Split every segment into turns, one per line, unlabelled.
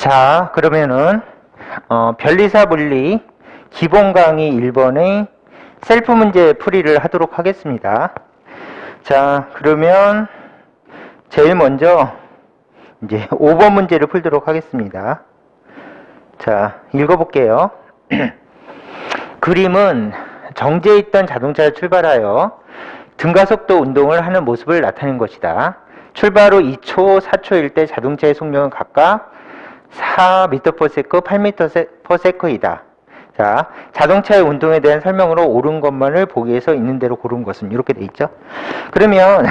자, 그러면은 변리사 물리 기본 강의 1번의 셀프 문제 풀이를 하도록 하겠습니다. 자, 그러면 제일 먼저 이제 5번 문제를 풀도록 하겠습니다. 자, 읽어볼게요. 그림은 정지해 있던 자동차를 출발하여 등가속도 운동을 하는 모습을 나타낸 것이다. 출발 후 2초, 4초일 때 자동차의 속력은 각각 4m/s, 8m/s이다. 자, 자동차의 운동에 대한 설명으로 옳은 것만을 보기에서 있는 대로 고른 것은 이렇게 돼 있죠. 그러면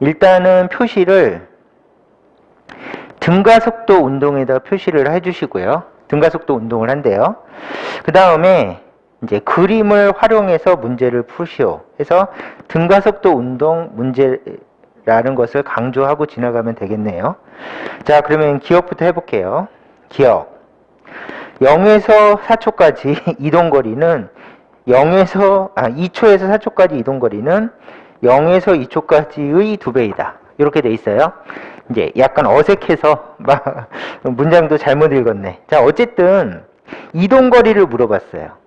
일단은 표시를 등가속도 운동에다 표시를 해주시고요. 등가속도 운동을 한대요. 그 다음에 이제 그림을 활용해서 문제를 푸시오 해서 등가속도 운동 문제라는 것을 강조하고 지나가면 되겠네요. 자, 그러면 기억부터 해볼게요. 기억. 0에서 4초까지 이동거리는 2초에서 4초까지 이동거리는 0에서 2초까지의 2배이다. 이렇게 돼 있어요. 이제 약간 어색해서 막 문장도 잘못 읽었네. 자, 어쨌든 이동거리를 물어봤어요.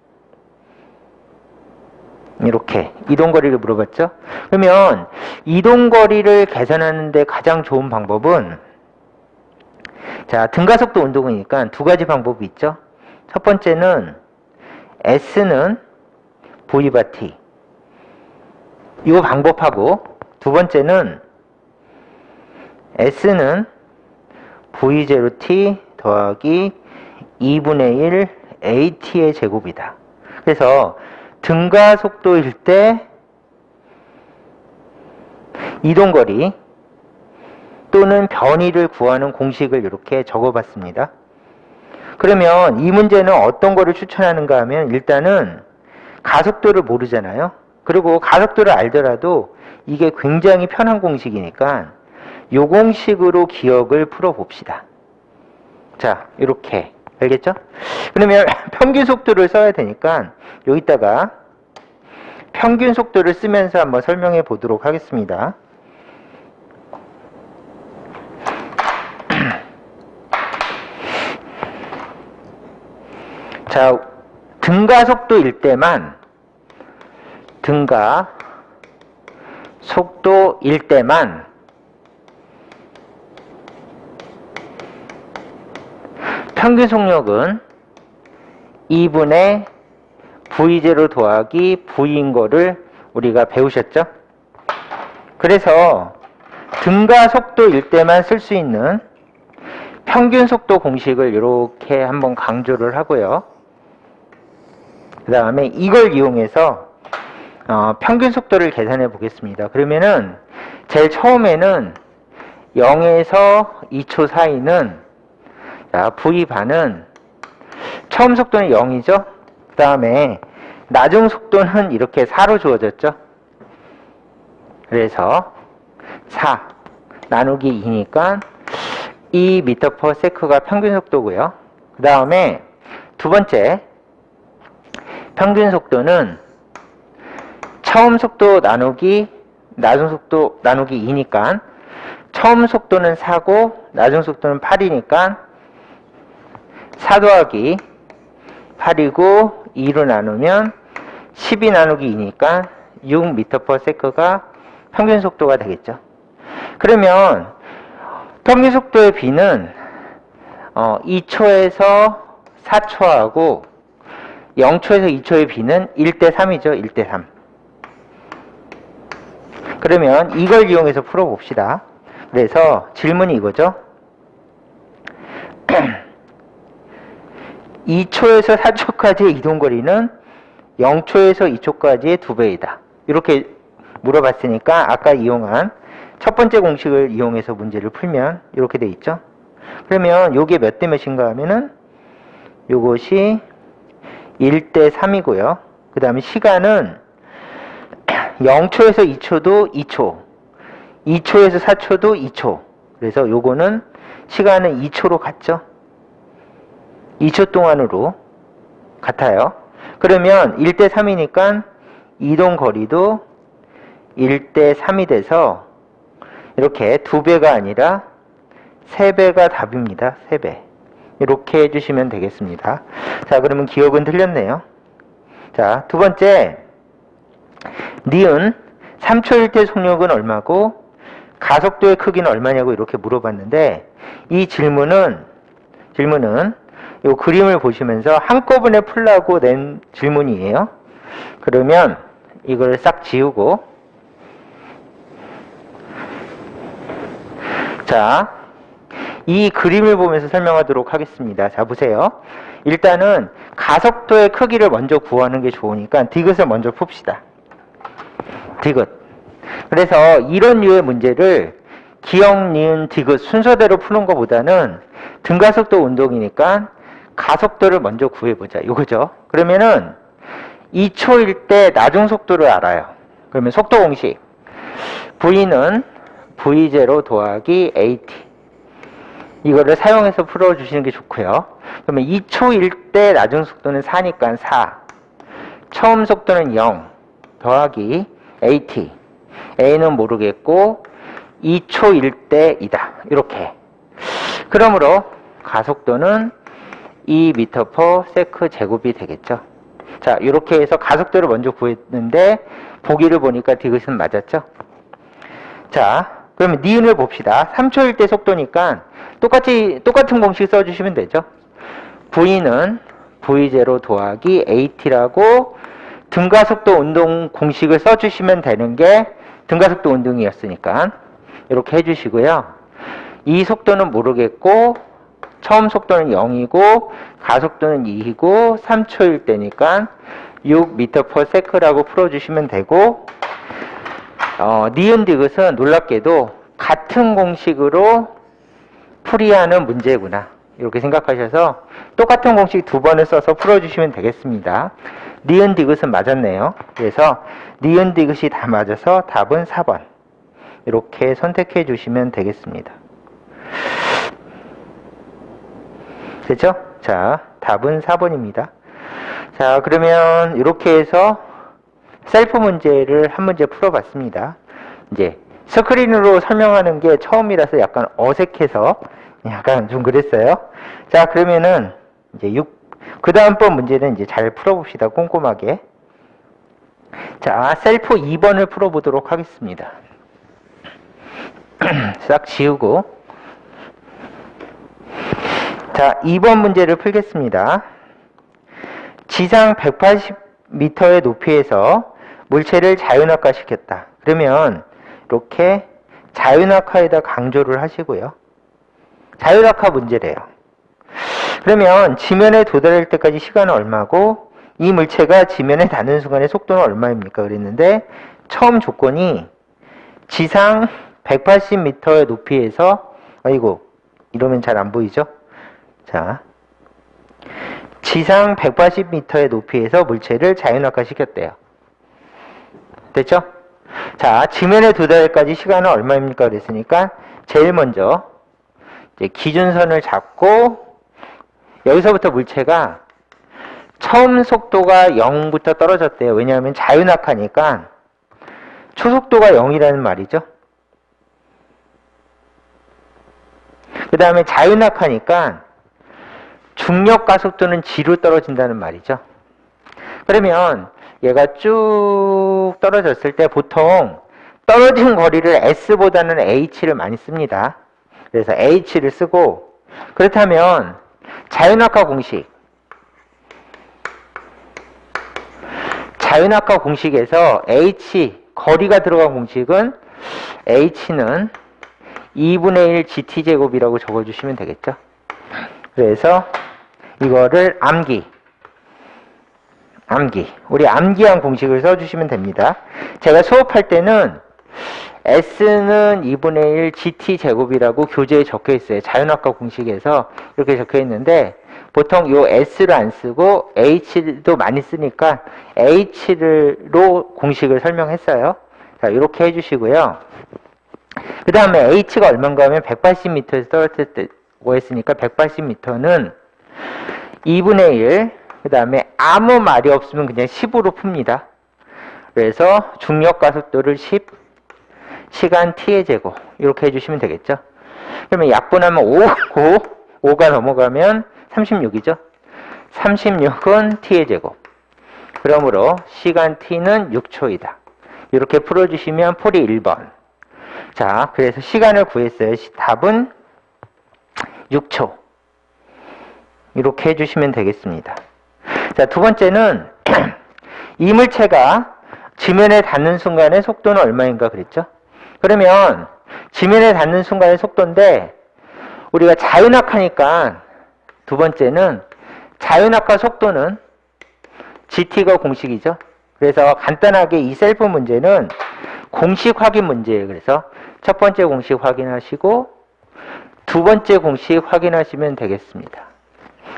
이렇게 이동거리를 물어봤죠. 그러면 이동거리를 계산하는데 가장 좋은 방법은, 자, 등가속도 운동이니까 두 가지 방법이 있죠. 첫 번째는 S는 V/T 이 방법하고, 두 번째는 S는 V0T 더하기 2분의 1 AT의 제곱이다. 그래서 등가속도일 때 이동거리 또는 변이를 구하는 공식을 이렇게 적어봤습니다. 그러면 이 문제는 어떤 거를 추천하는가 하면, 일단은 가속도를 모르잖아요. 그리고 가속도를 알더라도 이게 굉장히 편한 공식이니까 이 공식으로 기억을 풀어봅시다. 자, 이렇게. 알겠죠? 그러면 평균 속도를 써야 되니까 여기다가 평균 속도를 쓰면서 한번 설명해 보도록 하겠습니다. 자, 등가속도일 때만 평균 속력은 2분의 V0 더하기 V인 거를 우리가 배우셨죠? 그래서 등가속도일 때만 쓸 수 있는 평균 속도 공식을 이렇게 한번 강조를 하고요. 그 다음에 이걸 이용해서 평균 속도를 계산해 보겠습니다. 그러면은 제일 처음에는 0에서 2초 사이는, 자, V 반은 처음 속도는 0이죠. 그 다음에 나중 속도는 이렇게 4로 주어졌죠. 그래서 4 나누기 2니까 2m/s가 평균 속도고요. 그 다음에 두 번째 평균 속도는 처음 속도 나누기 나중 속도 나누기 2니까 처음 속도는 4고 나중 속도는 8이니까 4 더하기 8이고 2로 나누면 12 나누기 2니까 6m/s가 평균 속도가 되겠죠. 그러면 평균 속도의 B는 2초에서 4초하고 0초에서 2초의 B는 1대3이죠. 1대3. 그러면 이걸 이용해서 풀어봅시다. 그래서 질문이 이거죠. 2초에서 4초까지의 이동거리는 0초에서 2초까지의 2배이다. 이렇게 물어봤으니까 아까 이용한 첫 번째 공식을 이용해서 문제를 풀면 이렇게 돼 있죠. 그러면 요게 몇 대 몇인가 하면은 요것이 1대3이고요. 그 다음에 시간은 0초에서 2초도 2초, 2초에서 4초도 2초. 그래서 요거는 시간은 2초로 같죠. 2초 동안으로 같아요. 그러면 1대3이니까 이동거리도 1대3이 돼서 이렇게 2배가 아니라 3배가 답입니다. 3배. 이렇게 해주시면 되겠습니다. 자, 그러면 기억은 틀렸네요. 자, 두 번째, 니은 3초일 때 속력은 얼마고 가속도의 크기는 얼마냐고 이렇게 물어봤는데, 이 질문은 이 그림을 보시면서 한꺼번에 풀라고 낸 질문이에요. 그러면 이걸 싹 지우고, 자, 이 그림을 보면서 설명하도록 하겠습니다. 자, 보세요. 일단은 가속도의 크기를 먼저 구하는 게 좋으니까 디귿을 먼저 풉시다. 디귿. 그래서 이런 류의 문제를 기역, 니은, 디귿 순서대로 푸는 것보다는 등가속도 운동이니까 가속도를 먼저 구해보자. 이거죠. 그러면은 2초일 때 나중 속도를 알아요. 그러면 속도 공식. V는 V0 더하기 AT. 이거를 사용해서 풀어주시는 게 좋고요. 그러면 2초일 때 나중 속도는 4니까 4. 처음 속도는 0 더하기 AT. A는 모르겠고 2초일 때이다. 이렇게. 그러므로 가속도는 2m/s 제곱이 되겠죠. 자, 이렇게 해서 가속도를 먼저 구했는데 보기를 보니까 디귿은 맞았죠. 자, 그러면 니은을 봅시다. 3초일 때 속도니까 똑같은 공식 써주시면 되죠. V는 V0 더하기 AT라고 등가속도 운동 공식을 써주시면 되는 게 등가속도 운동이었으니까 이렇게 해주시고요. 이 속도는 모르겠고 처음 속도는 0이고 가속도는 2이고 3초일 때니까 6m/s라고 풀어주시면 되고, 니은 디귿은 놀랍게도 같은 공식으로 풀이하는 문제구나 이렇게 생각하셔서 똑같은 공식 두 번을 써서 풀어주시면 되겠습니다. 니은 디귿은 맞았네요. 그래서 니은 디귿이 다 맞아서 답은 4번 이렇게 선택해 주시면 되겠습니다. 됐죠? 자, 답은 4번입니다. 자, 그러면 이렇게 해서 셀프 문제를 한 문제 풀어봤습니다. 이제 스크린으로 설명하는 게 처음이라서 약간 어색해서 약간 좀 그랬어요. 자, 그러면은 이제 그 다음번 문제는 이제 잘 풀어봅시다. 꼼꼼하게. 자, 셀프 2번을 풀어보도록 하겠습니다. 싹 지우고. 자, 2번 문제를 풀겠습니다. 지상 180m의 높이에서 물체를 자유낙하시켰다. 그러면 이렇게 자유낙하에다 강조를 하시고요. 자유낙하 문제래요. 그러면 지면에 도달할 때까지 시간은 얼마고 이 물체가 지면에 닿는 순간의 속도는 얼마입니까? 그랬는데 처음 조건이 지상 180m의 높이에서, 아이고 이러면 잘 안 보이죠? 자, 지상 180m의 높이에서 물체를 자유낙하시켰대요. 됐죠? 자, 지면에 도달할 때까지 시간은 얼마입니까? 그랬으니까 제일 먼저 이제 기준선을 잡고 여기서부터 물체가 처음 속도가 0부터 떨어졌대요. 왜냐하면 자유낙하니까 초속도가 0이라는 말이죠. 그 다음에 자유낙하니까 중력 가속도는 G로 떨어진다는 말이죠. 그러면 얘가 쭉 떨어졌을 때 보통 떨어진 거리를 S보다는 H를 많이 씁니다. 그래서 H를 쓰고, 그렇다면 자유낙하 공식에서 H, 거리가 들어간 공식은 H는 2분의 1 GT제곱이라고 적어주시면 되겠죠. 그래서 이거를 우리 암기한 공식을 써주시면 됩니다. 제가 수업할 때는 S는 2분의 1 GT제곱이라고 교재에 적혀 있어요. 자유낙하 공식에서 이렇게 적혀 있는데 보통 요 S를 안 쓰고 H도 많이 쓰니까 H로 공식을 설명했어요. 자, 이렇게 해주시고요. 그 다음에 H가 얼마인가 하면 180m에서 떨어졌다고 했으니까 180m는 2분의 1, 그 다음에 아무 말이 없으면 그냥 10으로 풉니다. 그래서 중력 가속도를 10, 시간 t의 제곱 이렇게 해주시면 되겠죠. 그러면 약분하면 5가 넘어가면 36이죠. 36은 t의 제곱. 그러므로 시간 t는 6초이다. 이렇게 풀어주시면 풀이 1번. 자, 그래서 시간을 구했어요. 답은 6초. 이렇게 해주시면 되겠습니다. 자, 두 번째는 이물체가 지면에 닿는 순간의 속도는 얼마인가 그랬죠? 그러면 지면에 닿는 순간의 속도인데 우리가 자윤학하니까 두 번째는 자윤학과 속도는 GT가 공식이죠. 그래서 간단하게 이 셀프 문제는 공식 확인 문제예요. 그래서 첫 번째 공식 확인하시고 두 번째 공식 확인하시면 되겠습니다.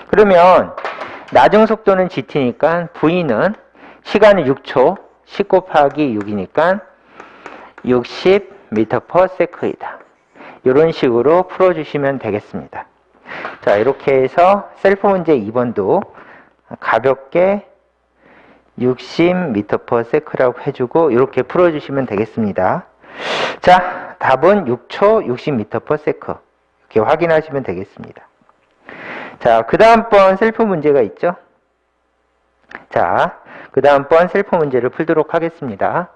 그러면 나중 속도는 GT니까 V는 시간은 6초, 10 곱하기 6이니까 60m/s이다. 이런 식으로 풀어주시면 되겠습니다. 자, 이렇게 해서 셀프 문제 2번도 가볍게 60m/s라고 해주고 이렇게 풀어주시면 되겠습니다. 자, 답은 6초 60m/s 이렇게 확인하시면 되겠습니다. 자, 그 다음번 셀프 문제가 있죠. 자, 그 다음번 셀프 문제를 풀도록 하겠습니다.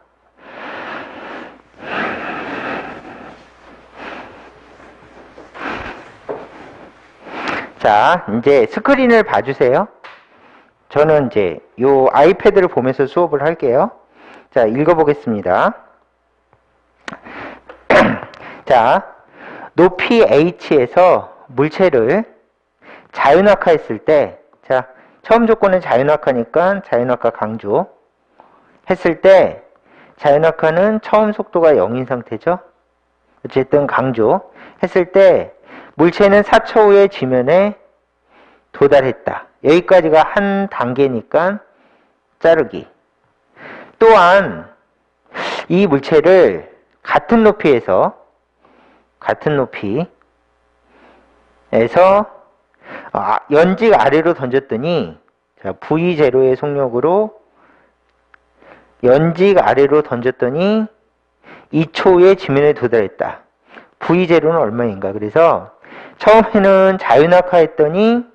자, 이제 스크린을 봐주세요. 저는 이제 요 아이패드를 보면서 수업을 할게요. 자, 읽어보겠습니다. 자, 높이 h에서 물체를 자윤학화했을 때, 자, 처음 조건은 자윤학화니까 자윤학화 강조 했을 때 자윤학화는 처음 속도가 0인 상태죠. 어쨌든 강조 했을 때 물체는 4초 후에 지면에 도달했다. 여기까지가 한 단계니까 자르기. 또한 이 물체를 같은 높이에서 연직 아래로 던졌더니 자, V0의 속력으로 연직 아래로 던졌더니 2초 후에 지면에 도달했다. V0는 얼마인가? 그래서 처음에는 자윤학화했더니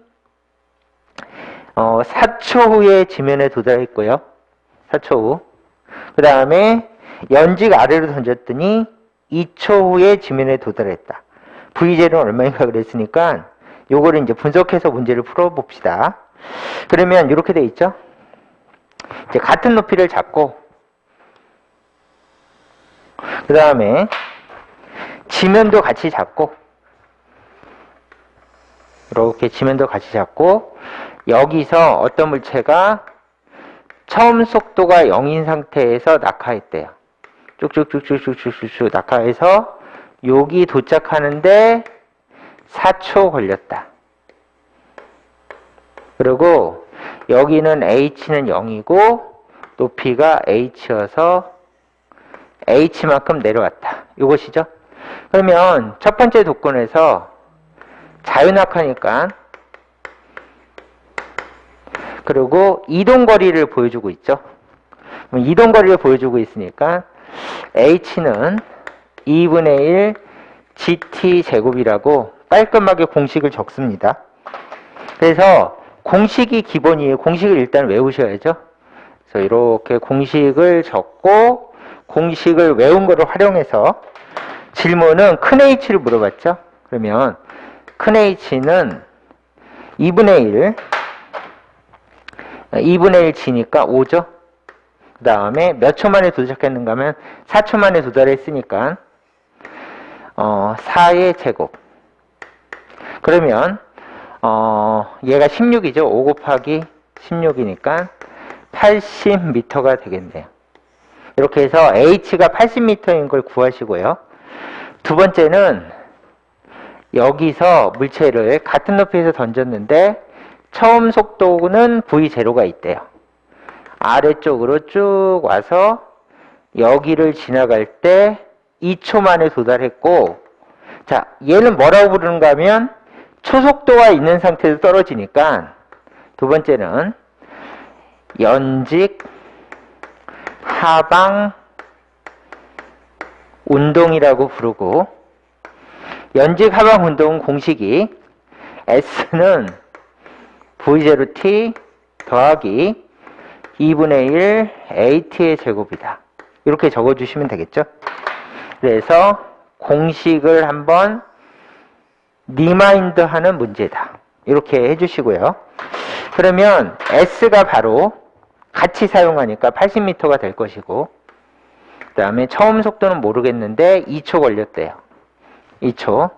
4초 후에 지면에 도달했고요. 4초 후. 그 다음에 연직 아래로 던졌더니 2초 후에 지면에 도달했다. V0는 얼마인가 그랬으니까 요거를 이제 분석해서 문제를 풀어봅시다. 그러면 이렇게 돼 있죠. 이제 같은 높이를 잡고 그 다음에 지면도 같이 잡고 이렇게 지면도 같이 잡고 여기서 어떤 물체가 처음 속도가 0인 상태에서 낙하했대요. 쭉쭉쭉쭉쭉쭉쭉 낙하해서 여기 도착하는데 4초 걸렸다. 그리고 여기는 h는 0이고 높이가 h여서 h만큼 내려왔다. 이것이죠. 그러면 첫 번째 조건에서 자윤학화니까 그리고 이동거리를 보여주고 있죠. 이동거리를 보여주고 있으니까 h는 2분의 1 gt 제곱이라고 깔끔하게 공식을 적습니다. 그래서 공식이 기본이에요. 공식을 일단 외우셔야죠. 그래서 이렇게 공식을 적고 공식을 외운 거를 활용해서 질문은 큰 h를 물어봤죠. 그러면 큰 h는 2분의 1 g니까 5죠. 그 다음에 몇 초 만에 도착했는가 하면 4초 만에 도달했으니까 4의 제곱. 그러면 얘가 16이죠. 5 곱하기 16이니까 80m가 되겠네요. 이렇게 해서 h가 80m인 걸 구하시고요. 두 번째는 여기서 물체를 같은 높이에서 던졌는데 처음 속도는 V0가 있대요. 아래쪽으로 쭉 와서 여기를 지나갈 때 2초 만에 도달했고, 자, 얘는 뭐라고 부르는가 하면 초속도가 있는 상태에서 떨어지니까 두 번째는 연직 하방 운동이라고 부르고, 연직 하방 운동 공식이 S는 V0t 더하기 2분의 1 AT의 제곱이다. 이렇게 적어주시면 되겠죠. 그래서 공식을 한번 리마인드 하는 문제다. 이렇게 해주시고요. 그러면 S가 바로 같이 사용하니까 80m가 될 것이고, 그 다음에 처음 속도는 모르겠는데 2초 걸렸대요. 2초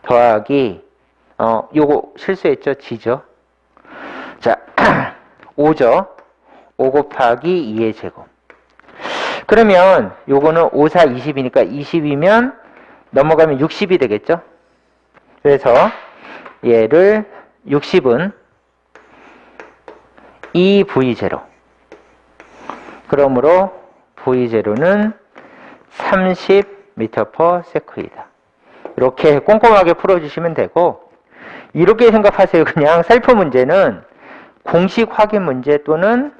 더하기 요거 실수했죠? G죠? 자, 5죠? 5 곱하기 2의 제곱. 그러면 요거는 5, 4, 20이니까 20이면 넘어가면 60이 되겠죠? 그래서 얘를 60은 2V0. 그러므로 V0는 30m/s이다. 이렇게 꼼꼼하게 풀어주시면 되고, 이렇게 생각하세요. 그냥 셀프 문제는 공식 확인 문제 또는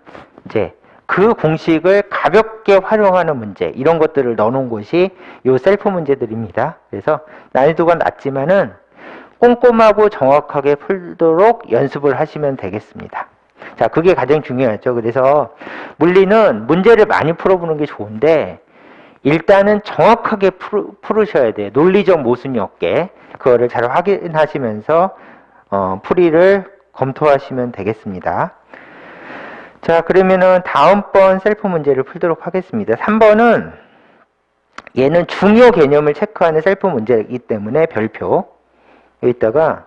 이제 그 공식을 가볍게 활용하는 문제, 이런 것들을 넣어놓은 곳이 요 셀프 문제들입니다. 그래서 난이도가 낮지만은 꼼꼼하고 정확하게 풀도록 연습을 하시면 되겠습니다. 자, 그게 가장 중요하죠. 그래서 물리는 문제를 많이 풀어보는 게 좋은데, 일단은 정확하게 풀으셔야 돼요. 논리적 모순이 없게. 그거를 잘 확인하시면서 풀이를 검토하시면 되겠습니다. 자, 그러면은 다음번 셀프 문제를 풀도록 하겠습니다. 3번은 얘는 중요 개념을 체크하는 셀프 문제이기 때문에 별표, 여기다가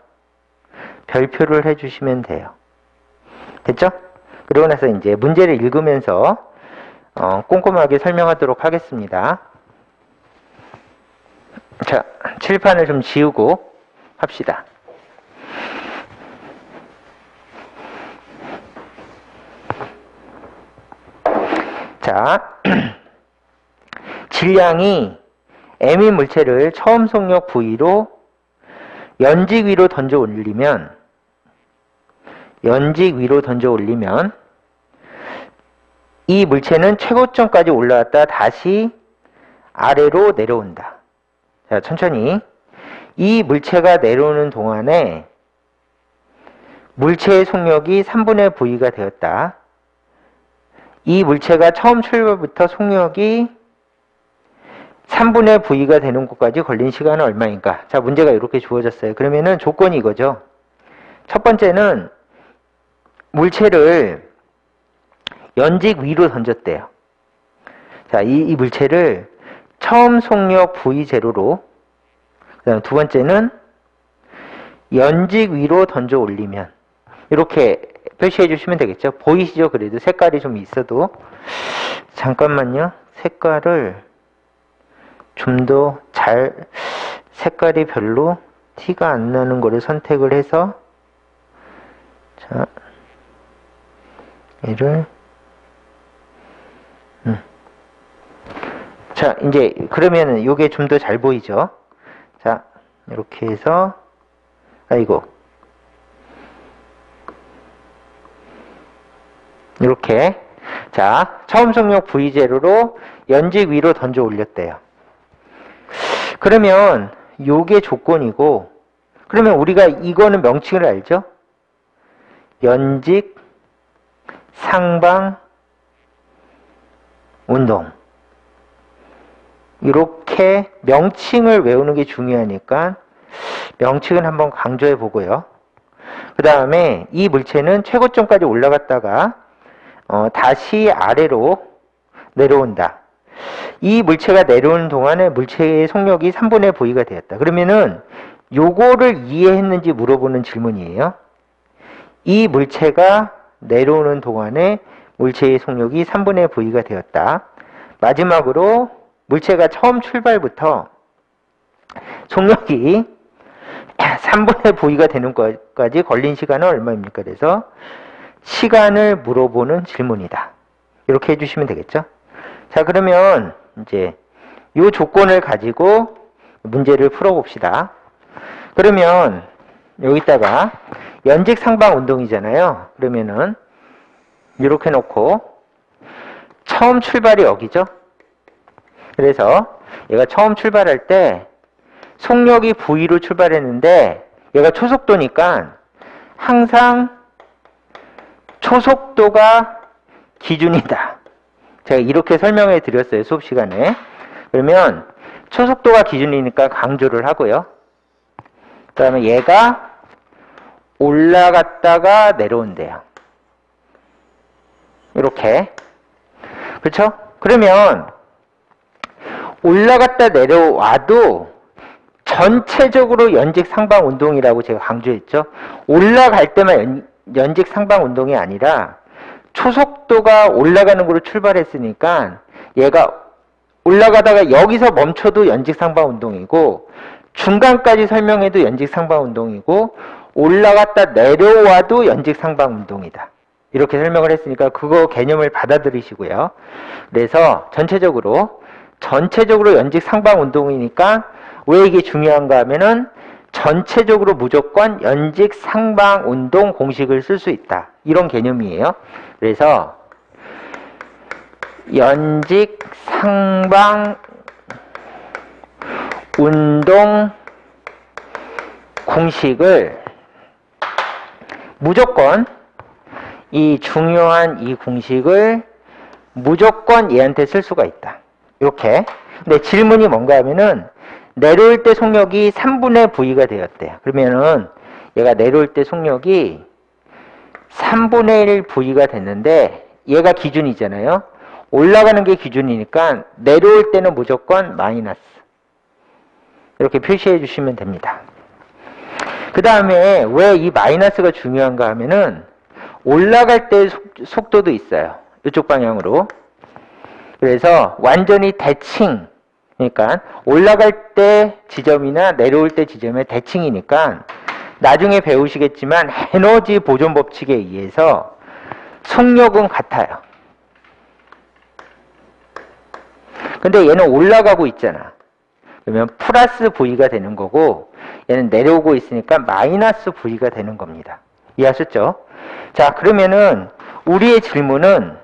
별표를 해주시면 돼요. 됐죠? 그러고 나서 이제 문제를 읽으면서 꼼꼼하게 설명하도록 하겠습니다. 자, 칠판을 좀 지우고 합시다. 자, 질량이 M인 물체를 처음 속력 V로 연직 위로 던져 올리면 이 물체는 최고점까지 올라왔다 다시 아래로 내려온다. 자, 천천히. 이 물체가 내려오는 동안에 물체의 속력이 3분의 V가 되었다. 이 물체가 처음 출발부터 속력이 3분의 V가 되는 곳까지 걸린 시간은 얼마인가? 자, 문제가 이렇게 주어졌어요. 그러면은 조건이 이거죠. 첫 번째는 물체를 연직 위로 던졌대요. 자, 이 물체를 처음 속력 V0로, 그 다음 두 번째는 연직 위로 던져 올리면, 이렇게 표시해 주시면 되겠죠. 보이시죠? 그래도 색깔이 좀 있어도. 잠깐만요. 색깔을 좀 더 색깔이 별로 티가 안 나는 거를 선택을 해서, 자, 얘를, 자, 이제, 그러면은 요게 좀 더 잘 보이죠? 자, 이렇게 해서, 아이고. 이렇게. 자, 처음 속력 V0로 연직 위로 던져 올렸대요. 그러면 요게 조건이고, 그러면 우리가 이거는 명칭을 알죠? 연직 상방 운동. 이렇게 명칭을 외우는 게 중요하니까 명칭을 한번 강조해 보고요. 그 다음에 이 물체는 최고점까지 올라갔다가 다시 아래로 내려온다. 이 물체가 내려오는 동안에 물체의 속력이 3분의 V가 되었다. 그러면은 요거를 이해했는지 물어보는 질문이에요. 이 물체가 내려오는 동안에 물체의 속력이 3분의 V가 되었다. 마지막으로 물체가 처음 출발부터 속력이 3분의 V가 되는 것까지 걸린 시간은 얼마입니까? 그래서 시간을 물어보는 질문이다. 이렇게 해주시면 되겠죠? 자, 그러면 이제 이 조건을 가지고 문제를 풀어봅시다. 그러면 여기다가 연직 상방 운동이잖아요. 그러면은 이렇게 놓고 처음 출발이 여기죠. 그래서 얘가 처음 출발할 때 속력이 V로 출발했는데 얘가 초속도니까 항상 초속도가 기준이다. 제가 이렇게 설명해 드렸어요, 수업 시간에. 그러면 초속도가 기준이니까 강조를 하고요. 그 다음에 얘가 올라갔다가 내려온대요. 이렇게. 그렇죠? 그러면 올라갔다 내려와도 전체적으로 연직 상방 운동이라고 제가 강조했죠. 올라갈 때만 연직 상방 운동이 아니라 초속도가 올라가는 걸로 출발했으니까 얘가 올라가다가 여기서 멈춰도 연직 상방 운동이고 중간까지 설명해도 연직 상방 운동이고 올라갔다 내려와도 연직 상방 운동이다. 이렇게 설명을 했으니까 그거 개념을 받아들이시고요. 그래서 전체적으로 연직 상방 운동이니까 왜 이게 중요한가 하면은 전체적으로 무조건 연직 상방 운동 공식을 쓸 수 있다. 이런 개념이에요. 그래서 연직 상방 운동 공식을 무조건 이 중요한 이 공식을 무조건 얘한테 쓸 수가 있다. 이렇게. 근데 질문이 뭔가 하면은 내려올 때 속력이 3분의 V가 되었대요. 그러면은 얘가 내려올 때 속력이 3분의 1 V가 됐는데 얘가 기준이잖아요. 올라가는 게 기준이니까 내려올 때는 무조건 마이너스. 이렇게 표시해 주시면 됩니다. 그 다음에 왜 이 마이너스가 중요한가 하면은 올라갈 때 속도도 있어요. 이쪽 방향으로. 그래서 완전히 대칭, 그러니까 올라갈 때 지점이나 내려올 때 지점의 대칭이니까 나중에 배우시겠지만 에너지 보존 법칙에 의해서 속력은 같아요. 근데 얘는 올라가고 있잖아. 그러면 플러스 V가 되는 거고 얘는 내려오고 있으니까 마이너스 V가 되는 겁니다. 이해하셨죠? 자, 그러면은 우리의 질문은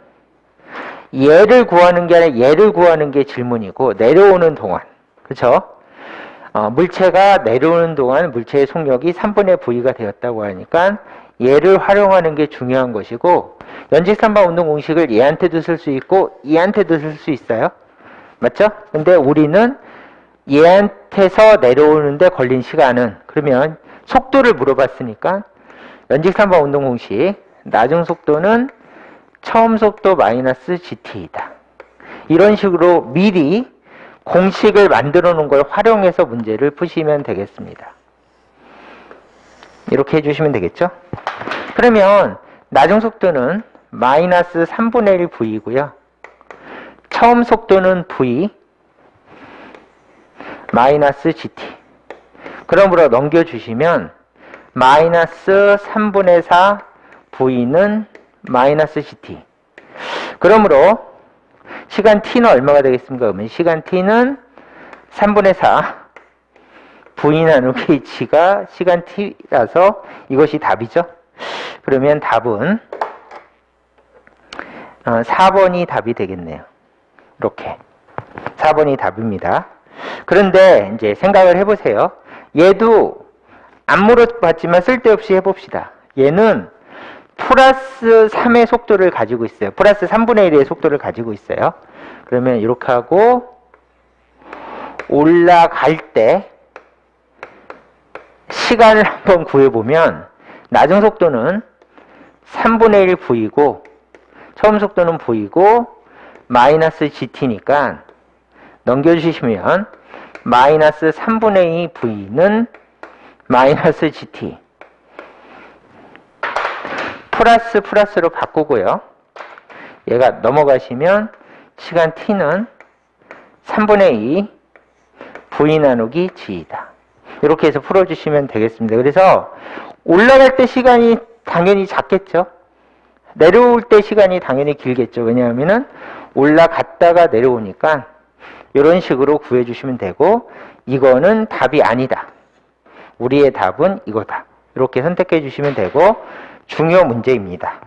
얘를 구하는 게 아니라 얘를 구하는 게 질문이고 내려오는 동안, 그렇죠? 물체가 내려오는 동안 물체의 속력이 3분의 V가 되었다고 하니까 얘를 활용하는 게 중요한 것이고 연직상방 운동 공식을 얘한테도 쓸 수 있고 얘한테도 쓸 수 있어요. 맞죠? 근데 우리는 얘한테서 내려오는데 걸린 시간은, 그러면 속도를 물어봤으니까 연직상방 운동 공식 나중 속도는 처음 속도 마이너스 GT이다. 이런 식으로 미리 공식을 만들어 놓은 걸 활용해서 문제를 푸시면 되겠습니다. 이렇게 해주시면 되겠죠? 그러면 나중 속도는 마이너스 3분의 1 V이고요. 처음 속도는 V 마이너스 GT. 그러므로 넘겨주시면 마이너스 3분의 4 V는 마이너스 GT. 그러므로 시간 t는 얼마가 되겠습니까? 그러면 시간 t는 3분의 4 V 나누기 h가 시간 t라서 이것이 답이죠. 그러면 답은 4번이 답이 되겠네요. 이렇게 4번이 답입니다. 그런데 이제 생각을 해보세요. 얘도 안 물어봤지만 쓸데없이 해봅시다. 얘는 플러스 3의 속도를 가지고 있어요. 플러스 3분의 1의 속도를 가지고 있어요. 그러면 이렇게 하고 올라갈 때 시간을 한번 구해보면 나중 속도는 3분의 1 V고 처음 속도는 V고 마이너스 GT니까 넘겨주시면 마이너스 3분의 2 V는 마이너스 GT 플러스 플러스로 바꾸고요. 얘가 넘어가시면 시간 t는 3분의 2 V 나누기 G이다. 이렇게 해서 풀어주시면 되겠습니다. 그래서 올라갈 때 시간이 당연히 작겠죠. 내려올 때 시간이 당연히 길겠죠. 왜냐하면 올라갔다가 내려오니까 이런 식으로 구해주시면 되고 이거는 답이 아니다. 우리의 답은 이거다. 이렇게 선택해 주시면 되고 중요 문제입니다.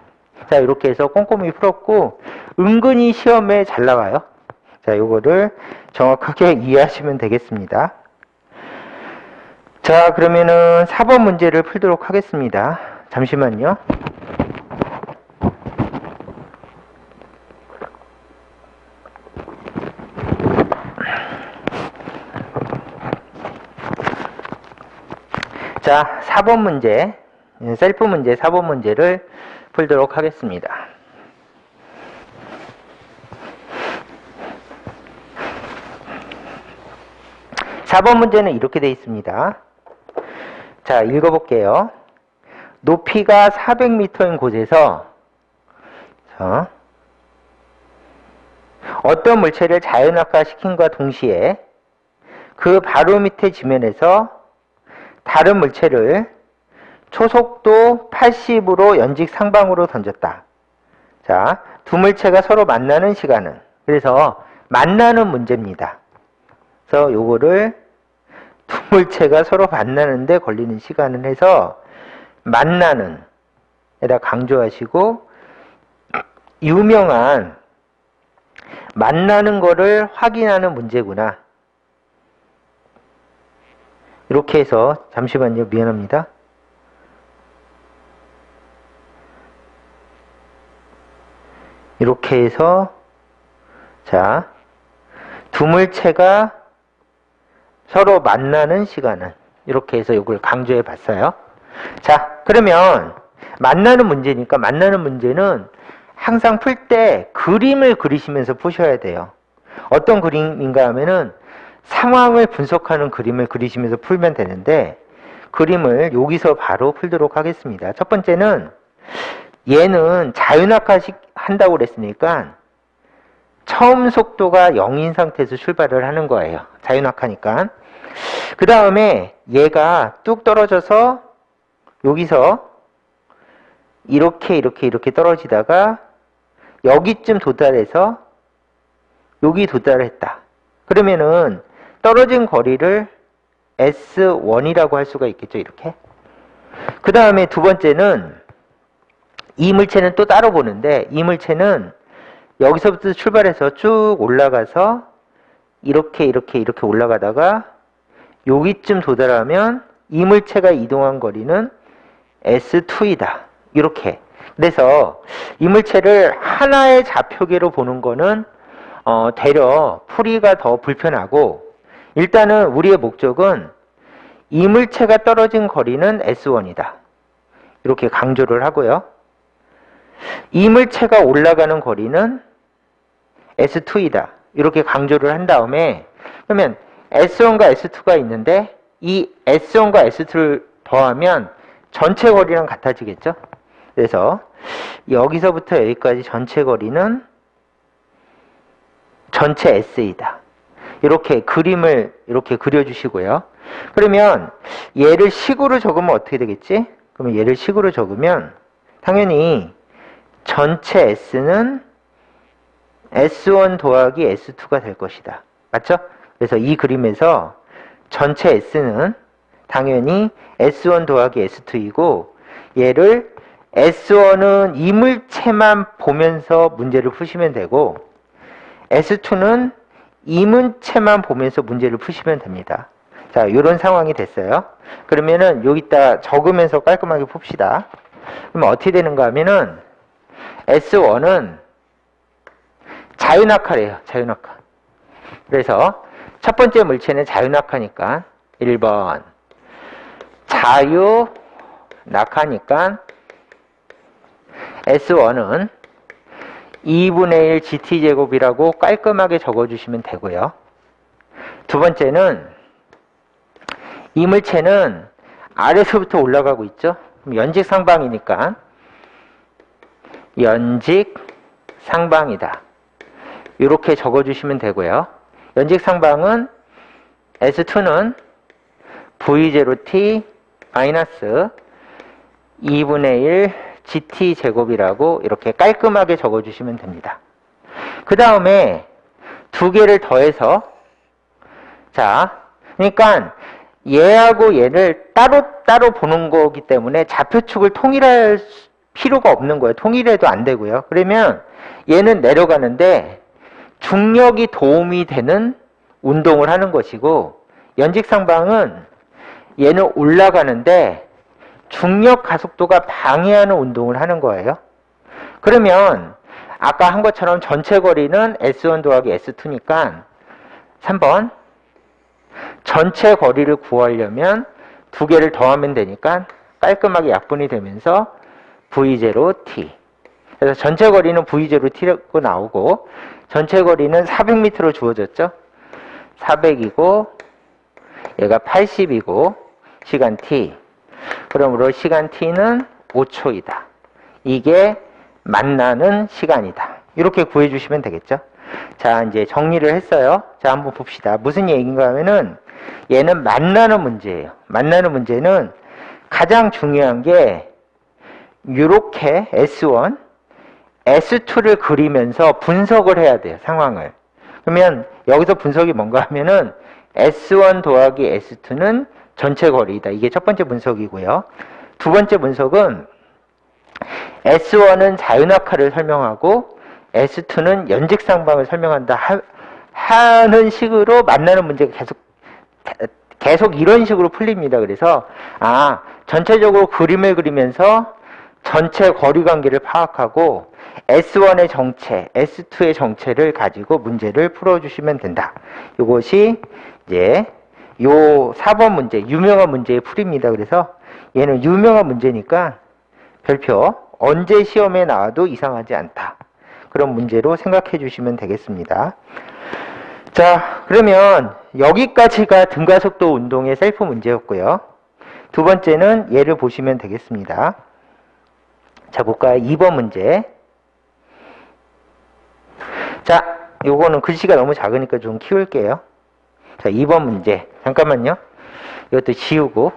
자, 이렇게 해서 꼼꼼히 풀었고 은근히 시험에 잘 나와요. 자, 요거를 정확하게 이해하시면 되겠습니다. 자, 그러면은 4번 문제를 풀도록 하겠습니다. 잠시만요. 자, 4번 문제, 셀프 문제 4번 문제를 풀도록 하겠습니다. 사 번 문제는 이렇게 되어 있습니다. 자, 읽어볼게요. 높이가 400m인 곳에서 어떤 물체를 자연낙하시킨과 동시에 그 바로 밑에 지면에서 다른 물체를 초속도 80으로 연직 상방으로 던졌다. 자, 두 물체가 서로 만나는 시간은, 그래서 만나는 문제입니다. 그래서 요거를 두 물체가 서로 만나는데 걸리는 시간을 해서 만나는 에다 강조하시고, 유명한 만나는 거를 확인하는 문제구나. 이렇게 해서, 잠시만요, 미안합니다. 이렇게 해서, 자, 두 물체가 서로 만나는 시간은, 이렇게 해서 이걸 강조해 봤어요. 자, 그러면 만나는 문제니까, 만나는 문제는 항상 풀 때 그림을 그리시면서 푸셔야 돼요. 어떤 그림인가 하면은 상황을 분석하는 그림을 그리시면서 풀면 되는데, 그림을 여기서 바로 풀도록 하겠습니다. 첫 번째는 얘는 자유낙하 한다고 그랬으니까 처음 속도가 0인 상태에서 출발을 하는 거예요. 자유낙하니까. 그 다음에 얘가 뚝 떨어져서 여기서 이렇게 떨어지다가 여기쯤 도달해서 여기 도달했다. 그러면은 떨어진 거리를 S1이라고 할 수가 있겠죠. 이렇게. 그 다음에 두 번째는 이 물체는 또 따로 보는데, 이 물체는 여기서부터 출발해서 쭉 올라가서 이렇게 올라가다가 여기쯤 도달하면 이 물체가 이동한 거리는 S2이다. 이렇게. 그래서 이 물체를 하나의 좌표계로 보는 거는 되려 풀이가 더 불편하고, 일단은 우리의 목적은 이 물체가 떨어진 거리는 S1이다. 이렇게 강조를 하고요. 이 물체가 올라가는 거리는 S2이다. 이렇게 강조를 한 다음에, 그러면 S1과 S2가 있는데 이 S1과 S2를 더하면 전체 거리랑 같아지겠죠? 그래서 여기서부터 여기까지 전체 거리는 전체 S이다. 이렇게 그림을 이렇게 그려주시고요. 그러면 얘를 식으로 적으면 어떻게 되겠지? 그러면 얘를 식으로 적으면 당연히 전체 S는 S1 더하기 S2가 될 것이다. 맞죠? 그래서 이 그림에서 전체 S는 당연히 S1 더하기 S2이고, 얘를 S1은 이 물체만 보면서 문제를 푸시면 되고, S2는 이 물체만 보면서 문제를 푸시면 됩니다. 자, 이런 상황이 됐어요. 그러면은 여기다 적으면서 깔끔하게 풉시다. 그러면 어떻게 되는가 하면은 S1은 자유낙하래요. 자유낙하. 그래서 첫 번째 물체는 자유낙하니까 1번 자유낙하니까 S1은 2분의 1 GT제곱이라고 깔끔하게 적어주시면 되고요. 두 번째는 이 물체는 아래서부터 올라가고 있죠. 연직상방이니까 연직상방이다. 이렇게 적어주시면 되고요. 연직상방은 S2는 V0t 마이너스 2분의 1 GT제곱이라고 이렇게 깔끔하게 적어주시면 됩니다. 그 다음에 두 개를 더해서, 자, 그러니까 얘하고 얘를 따로 보는 거기 때문에 좌표축을 통일할 필요가 없는 거예요. 통일해도 안 되고요. 그러면 얘는 내려가는데 중력이 도움이 되는 운동을 하는 것이고, 연직상방은 얘는 올라가는데 중력 가속도가 방해하는 운동을 하는 거예요. 그러면 아까 한 것처럼 전체 거리는 S1 더하기 S2니까 3번 전체 거리를 구하려면 두 개를 더하면 되니까 깔끔하게 약분이 되면서 V0T. 그래서 전체 거리는 V0T라고 나오고 전체 거리는 400m로 주어졌죠. 400이고 얘가 80이고 시간 T. 그러므로 시간 T는 5초이다. 이게 만나는 시간이다. 이렇게 구해주시면 되겠죠. 자, 이제 정리를 했어요. 자, 한번 봅시다. 무슨 얘기인가 하면은 얘는 만나는 문제예요. 만나는 문제는 가장 중요한 게 이렇게 S1, S2를 그리면서 분석을 해야 돼요. 상황을. 그러면 여기서 분석이 뭔가 하면은 S1 더하기 S2는 전체 거리이다. 이게 첫 번째 분석이고요. 두 번째 분석은 S1은 자유낙하를 설명하고 S2는 연직상방을 설명한다 하는 식으로 만나는 문제가 계속 이런 식으로 풀립니다. 그래서 전체적으로 그림을 그리면서 전체 거리 관계를 파악하고 S1의 정체, S2의 정체를 가지고 문제를 풀어주시면 된다. 이것이 이제 요 4번 문제, 유명한 문제의 풀이입니다. 그래서 얘는 유명한 문제니까 별표 언제 시험에 나와도 이상하지 않다. 그런 문제로 생각해 주시면 되겠습니다. 자, 그러면 여기까지가 등가속도 운동의 셀프 문제였고요. 두 번째는 얘를 보시면 되겠습니다. 자, 볼까요? 2번 문제. 자, 요거는 글씨가 너무 작으니까 좀 키울게요. 자, 2번 문제. 잠깐만요. 이것도 지우고.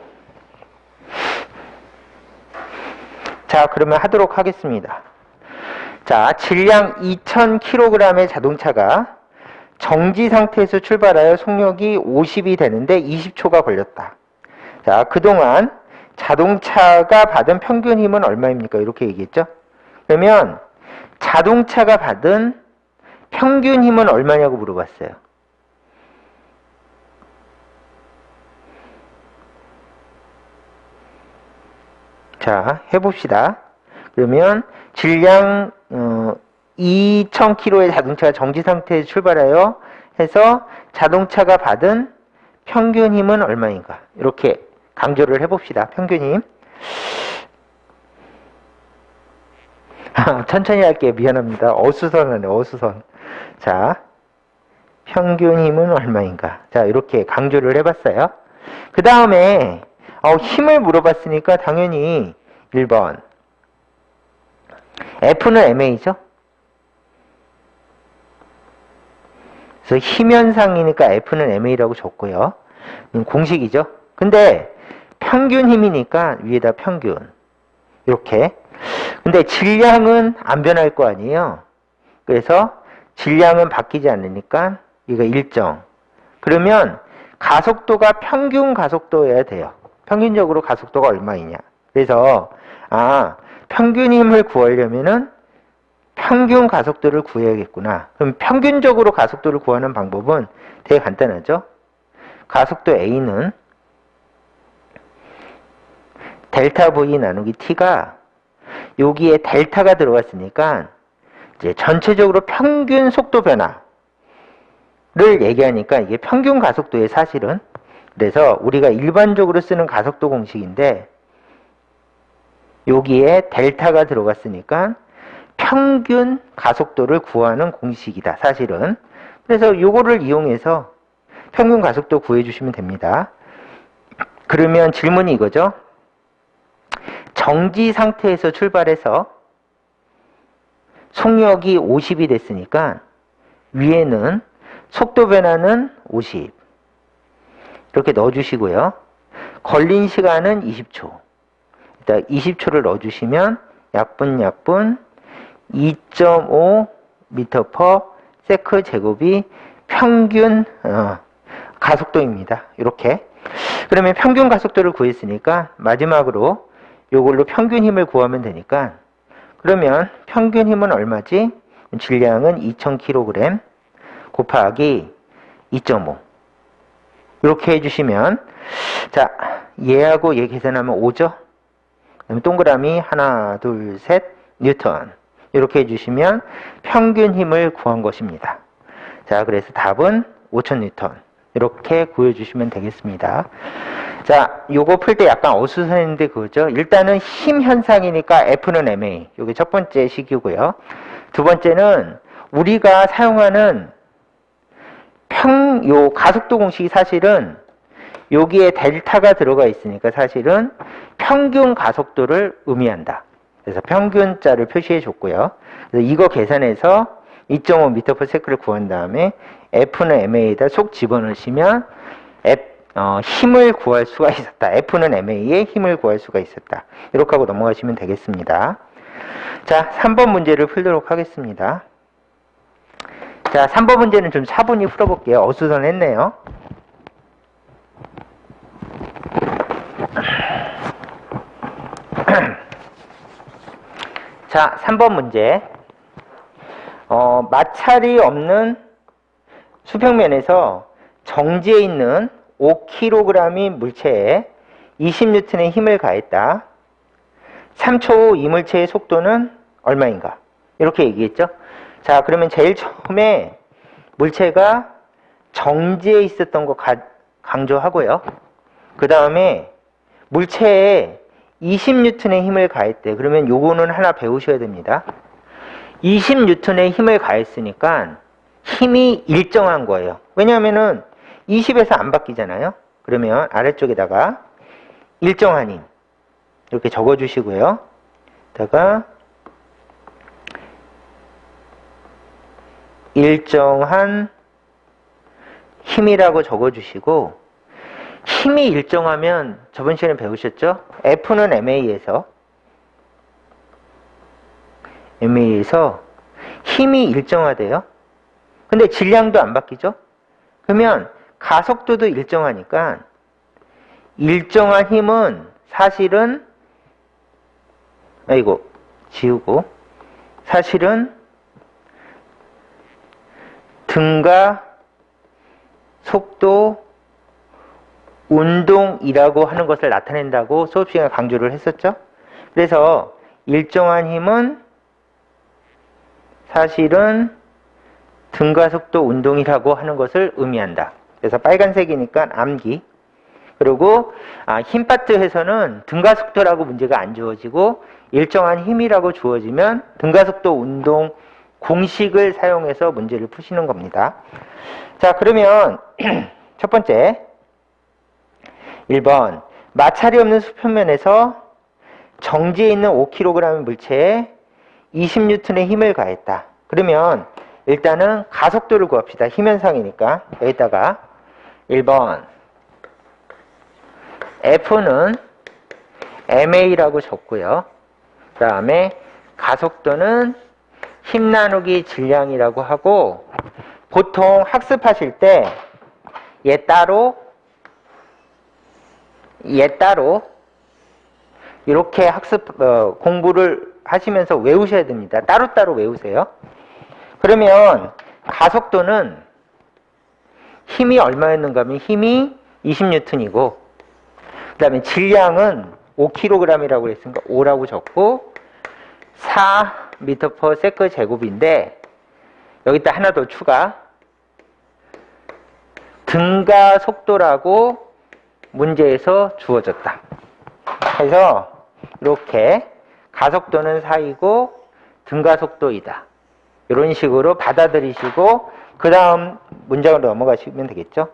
자, 그러면 하도록 하겠습니다. 자, 질량 2000kg의 자동차가 정지 상태에서 출발하여 속력이 50이 되는데 20초가 걸렸다. 자, 그동안 자동차가 받은 평균 힘은 얼마입니까? 이렇게 얘기했죠? 그러면 자동차가 받은 평균 힘은 얼마냐고 물어봤어요. 자, 해봅시다. 그러면 질량 2000km의 자동차가 정지 상태에서 출발하여 해서 자동차가 받은 평균 힘은 얼마인가? 이렇게 강조를 해봅시다. 평균 힘. 천천히 할게요. 미안합니다. 어수선하네. 어수선. 자, 평균 힘은 얼마인가? 자, 이렇게 강조를 해봤어요. 그 다음에 힘을 물어봤으니까 당연히 1번 F는 MA죠? 그래서 힘 현상이니까 F는 MA라고 줬고요. 공식이죠? 근데 평균 힘이니까 위에다 평균. 이렇게. 근데 질량은 안 변할 거 아니에요? 그래서 질량은 바뀌지 않으니까 이거 일정. 그러면 가속도가 평균 가속도여야 돼요. 평균적으로 가속도가 얼마이냐. 그래서 평균 힘을 구하려면은 평균 가속도를 구해야겠구나. 그럼 평균적으로 가속도를 구하는 방법은 되게 간단하죠. 가속도 A는 델타 V 나누기 T가 여기에 델타가 들어갔으니까 이제 전체적으로 평균 속도 변화를 얘기하니까 이게 평균 가속도의 사실은. 그래서 우리가 일반적으로 쓰는 가속도 공식인데 여기에 델타가 들어갔으니까 평균 가속도를 구하는 공식이다. 사실은. 그래서 이거를 이용해서 평균 가속도 구해주시면 됩니다. 그러면 질문이 이거죠. 정지 상태에서 출발해서 속력이 50이 됐으니까 위에는 속도 변화는 50 이렇게 넣어주시고요. 걸린 시간은 20초. 일단 20초를 넣어주시면 약분 2.5 m/s 제곱이 평균 가속도입니다. 이렇게. 그러면 평균 가속도를 구했으니까 마지막으로 이걸로 평균 힘을 구하면 되니까 그러면 평균 힘은 얼마지? 질량은 2000kg 곱하기 2.5. 이렇게 해주시면, 자, 얘하고 얘 계산하면 5죠? 그다음에 동그라미 하나, 둘, 셋, 뉴턴. 이렇게 해주시면 평균 힘을 구한 것입니다. 자, 그래서 답은 5000뉴턴. 이렇게 구해주시면 되겠습니다. 자, 요거 풀 때 약간 어수선했는데 그거죠. 일단은 힘 현상이니까 F는 ma. 요게 첫 번째 식이고요. 두 번째는 우리가 사용하는 요 가속도 공식이 사실은 여기에 델타가 들어가 있으니까 사실은 평균 가속도를 의미한다. 그래서 평균자를 표시해 줬고요. 그래서 이거 계산해서 2.5m/s를 구한 다음에 F는 ma에다 속 집어넣으시면 힘을 구할 수가 있었다. F는 ma의 힘을 구할 수가 있었다. 이렇게 하고 넘어가시면 되겠습니다. 자, 3번 문제를 풀도록 하겠습니다. 자, 3번 문제는 좀 차분히 풀어볼게요. 어수선했네요. 자, 3번 문제. 마찰이 없는 수평면에서 정지해 있는 5kg의 물체에 20N의 힘을 가했다. 3초 후 이 물체의 속도는 얼마인가? 이렇게 얘기했죠. 자, 그러면 제일 처음에 물체가 정지해 있었던 거 강조하고요. 그 다음에 물체에 20N의 힘을 가했대. 그러면 요거는 하나 배우셔야 됩니다. 20N의 힘을 가했으니까 힘이 일정한 거예요. 왜냐하면은 20에서 안 바뀌잖아요. 그러면 아래쪽에다가 일정한 힘 이렇게 적어주시고요. 다가 일정한 힘이라고 적어주시고, 힘이 일정하면 저번 시간에 배우셨죠? F는 ma에서 힘이 일정하대요. 근데 질량도 안 바뀌죠? 그러면 가속도도 일정하니까 일정한 힘은 사실은 지우고 사실은 등가 속도 운동이라고 하는 것을 나타낸다고 수업 시간에 강조를 했었죠. 그래서 일정한 힘은 사실은 등가속도 운동이라고 하는 것을 의미한다. 그래서 빨간색이니까 암기. 그리고 힘 파트에서는 등가속도라고 문제가 안 주어지고 일정한 힘이라고 주어지면 등가속도 운동 공식을 사용해서 문제를 푸시는 겁니다. 자, 그러면 첫 번째 1번 마찰이 없는 수평면에서 정지해 있는 5kg의 물체에 20N의 힘을 가했다. 그러면 일단은 가속도를 구합시다. 힘 현상이니까 여기다가 1번 F는 ma라고 적고요. 그 다음에 가속도는 힘 나누기 질량이라고 하고, 보통 학습하실 때 얘 따로 이렇게 공부를 하시면서 외우셔야 됩니다. 따로따로 외우세요. 그러면 가속도는 힘이 얼마였는가 하면 힘이 20N이고, 그 다음에 질량은 5kg이라고 했으니까 5라고 적고 4m/s 제곱인데, 여기다 하나 더 추가, 등가 속도라고 문제에서 주어졌다. 그래서 이렇게 가속도는 4이고 등가 속도이다. 이런 식으로 받아들이시고 그 다음 문장으로 넘어가시면 되겠죠.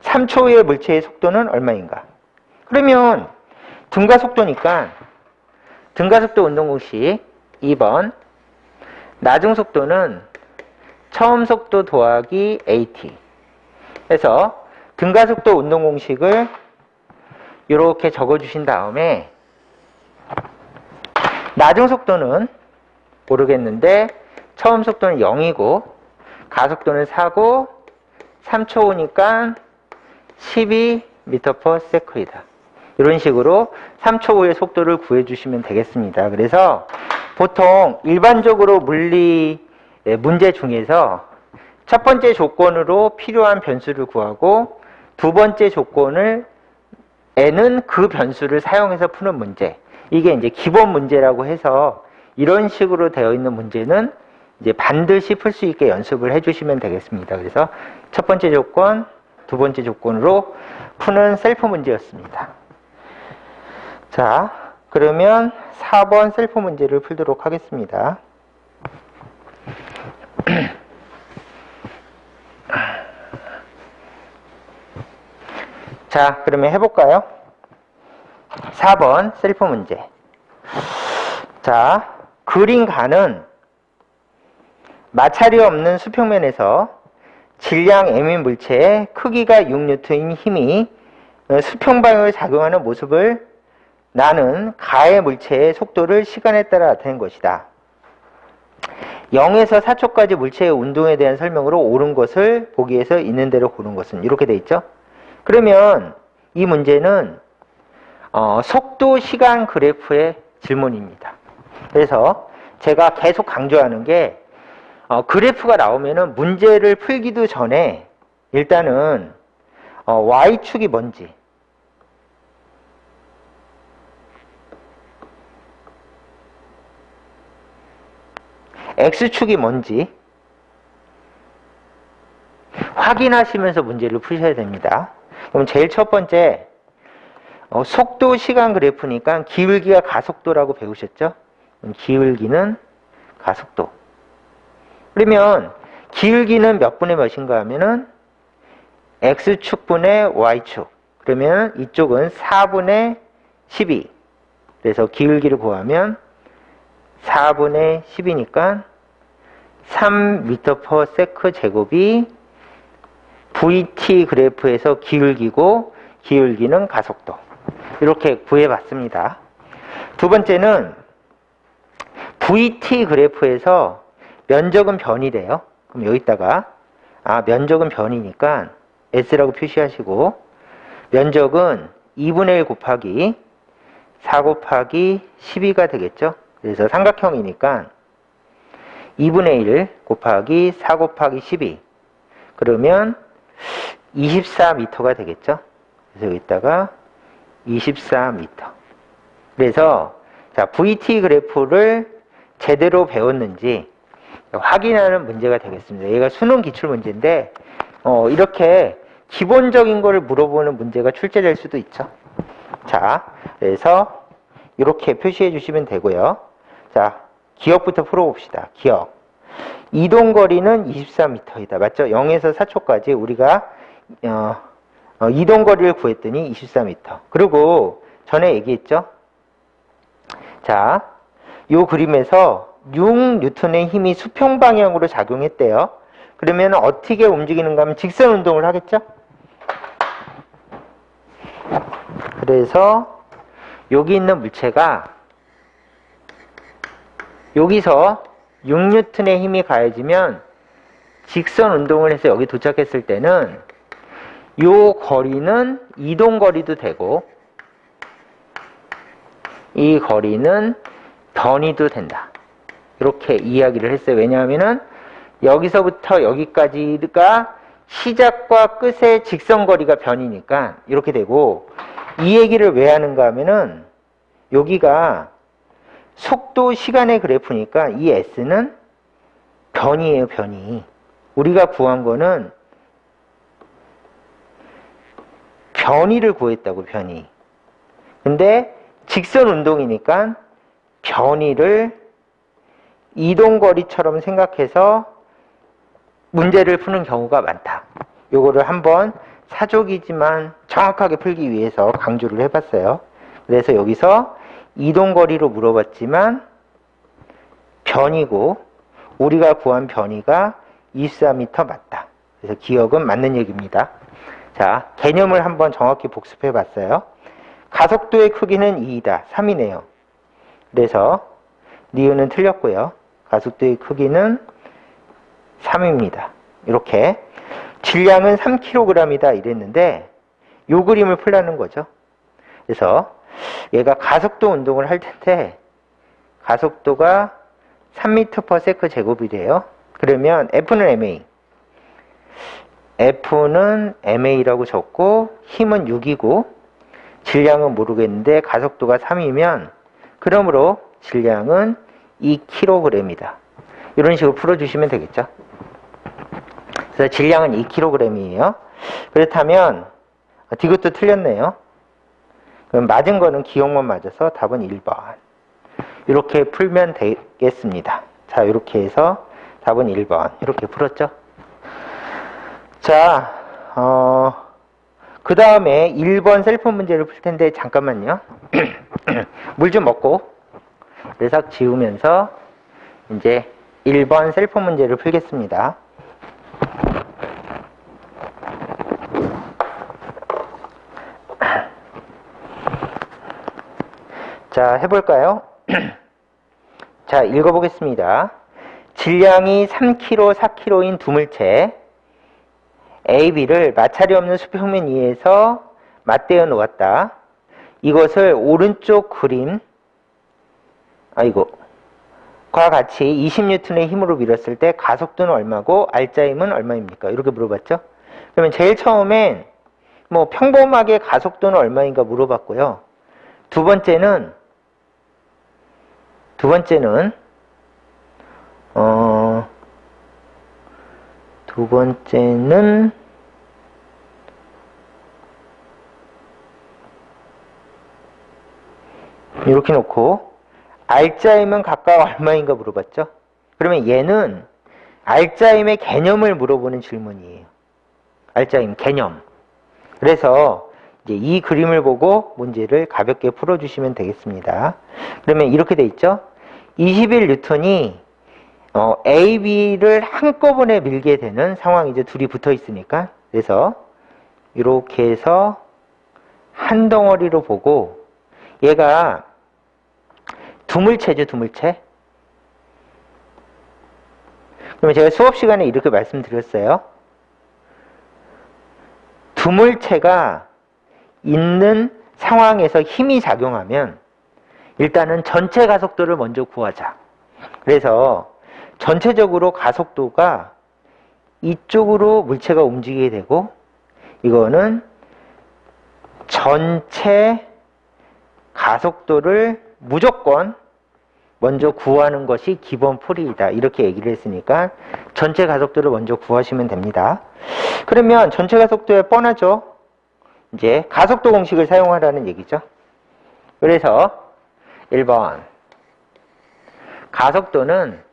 3초 후의 물체의 속도는 얼마인가? 그러면 등가 속도니까 등가속도 운동공식 2번 나중 속도는 처음 속도 더하기 AT. 그래서 등가속도 운동공식을 이렇게 적어주신 다음에 나중 속도는 모르겠는데 처음 속도는 0이고 가속도는 4고 3초 후니까 12m/s이다. 이런 식으로 3초 후의 속도를 구해주시면 되겠습니다. 그래서 보통 일반적으로 물리 문제 중에서 첫 번째 조건으로 필요한 변수를 구하고 두 번째 조건을 n은 그 변수를 사용해서 푸는 문제. 이게 이제 기본 문제라고 해서 이런 식으로 되어 있는 문제는 이제 반드시 풀 수 있게 연습을 해주시면 되겠습니다. 그래서 첫 번째 조건, 두 번째 조건으로 푸는 셀프 문제였습니다. 자, 그러면 4번 셀프 문제를 풀도록 하겠습니다. 자, 그러면 해볼까요? 4번 셀프 문제. 자, 그린 가는 마찰이 없는 수평면에서 질량 m인 물체의 크기가 6N인 힘이 수평 방향으로 작용하는 모습을 나는 가의 물체의 속도를 시간에 따라 나타낸 것이다. 0에서 4초까지 물체의 운동에 대한 설명으로 옳은 것을 보기 위해서 있는 대로 고른 것은 이렇게 돼 있죠. 그러면 이 문제는 속도 시간 그래프의 질문입니다. 그래서 제가 계속 강조하는 게 그래프가 나오면은 문제를 풀기도 전에 일단은 Y축이 뭔지, X축이 뭔지 확인하시면서 문제를 푸셔야 됩니다. 그럼 제일 첫 번째, 속도 시간 그래프니까 기울기가 가속도라고 배우셨죠? 기울기는 가속도. 그러면 기울기는 몇 분의 몇인가 하면은 X축분의 Y축. 그러면 이쪽은 4분의 12. 그래서 기울기를 구하면 4분의 10이니까 3m/s 제곱이 VT 그래프에서 기울기고 기울기는 가속도. 이렇게 구해봤습니다. 두 번째는 VT 그래프에서 면적은 변이래요. 그럼 여기다가 면적은 변이니까 S라고 표시하시고 면적은 2분의 1 곱하기 4 곱하기 12가 되겠죠. 그래서 삼각형이니까 2분의 1 곱하기 4 곱하기 12 그러면 24m가 되겠죠. 그래서 여기다가 24m. 그래서 자, VT 그래프를 제대로 배웠는지 확인하는 문제가 되겠습니다. 얘가 수능 기출 문제인데 이렇게 기본적인 거를 물어보는 문제가 출제될 수도 있죠. 자, 그래서 이렇게 표시해 주시면 되고요. 자, 기억부터 풀어봅시다. 기억. 이동거리는 24m이다. 맞죠? 0에서 4초까지 우리가 이동거리를 구했더니 24m. 그리고 전에 얘기했죠? 자, 요 그림에서 6N의 힘이 수평 방향으로 작용했대요. 그러면 어떻게 움직이는가 하면 직선 운동을 하겠죠? 그래서 여기 있는 물체가 여기서 6N의 힘이 가해지면 직선 운동을 해서 여기 도착했을 때는 요 거리는 이동거리도 되고 이 거리는 변이도 된다. 이렇게 이야기를 했어요. 왜냐하면은 여기서부터 여기까지가 시작과 끝의 직선거리가 변이니까 이렇게 되고 이 얘기를 왜 하는가 하면은 여기가 속도 시간의 그래프니까 이 S는 변이에요. 변이. 우리가 구한 거는 변이를 구했다고. 변이. 근데 직선 운동이니까 변이를 이동거리처럼 생각해서 문제를 푸는 경우가 많다. 요거를 한번 사족이지만 정확하게 풀기 위해서 강조를 해봤어요. 그래서 여기서 이동거리로 물어봤지만 변이고 우리가 구한 변이가 24m 맞다. 그래서 기억은 맞는 얘기입니다. 자, 개념을 한번 정확히 복습해 봤어요. 가속도의 크기는 2이다. 3이네요. 그래서 니은은 틀렸고요. 가속도의 크기는 3입니다. 이렇게 질량은 3kg이다 이랬는데 요 그림을 풀라는 거죠. 그래서 얘가 가속도 운동을 할 텐데 가속도가 3m/s 제곱이래요. 그러면 F는 ma. F는 ma라고 적고 힘은 6이고 질량은 모르겠는데 가속도가 3이면 그러므로 질량은 2kg이다. 이런 식으로 풀어주시면 되겠죠. 그래서 질량은 2kg이에요. 그렇다면 이것도 틀렸네요. 그럼 맞은 거는 기억만 맞아서 답은 1번. 이렇게 풀면 되겠습니다. 자, 이렇게 해서 답은 1번. 이렇게 풀었죠. 자, 그 다음에 1번 셀프 문제를 풀 텐데 잠깐만요. 물 좀 먹고 그래서 지우면서 이제 1번 셀프 문제를 풀겠습니다. 자, 해볼까요? 자, 읽어보겠습니다. 질량이 3kg, 4kg인 두 물체 A, B를 마찰이 없는 수평면 위에서 맞대어 놓았다. 이것을 오른쪽 그림 과 같이 20N의 힘으로 밀었을 때 가속도는 얼마고 알짜 힘은 얼마입니까? 이렇게 물어봤죠. 그러면 제일 처음엔 뭐 평범하게 가속도는 얼마인가 물어봤고요. 두 번째는 이렇게 놓고 알짜임은 각각 얼마인가 물어봤죠. 그러면 얘는 알짜임의 개념을 물어보는 질문이에요. 알짜임 개념. 그래서 이제 이 그림을 보고 문제를 가볍게 풀어주시면 되겠습니다. 그러면 이렇게 돼 있죠. 21N이 A, B를 한꺼번에 밀게 되는 상황이죠. 둘이 붙어 있으니까. 그래서 이렇게 해서 한 덩어리로 보고 얘가 두물체죠. 두물체. 그러면 제가 수업 시간에 이렇게 말씀드렸어요. 두물체가 있는 상황에서 힘이 작용하면 일단은 전체 가속도를 먼저 구하자. 그래서 전체적으로 가속도가 이쪽으로 물체가 움직이게 되고 이거는 전체 가속도를 무조건 먼저 구하는 것이 기본 풀이이다. 이렇게 얘기를 했으니까 전체 가속도를 먼저 구하시면 됩니다. 그러면 전체 가속도에 뻔하죠. 이제 가속도 공식을 사용하라는 얘기죠. 그래서 1번 가속도는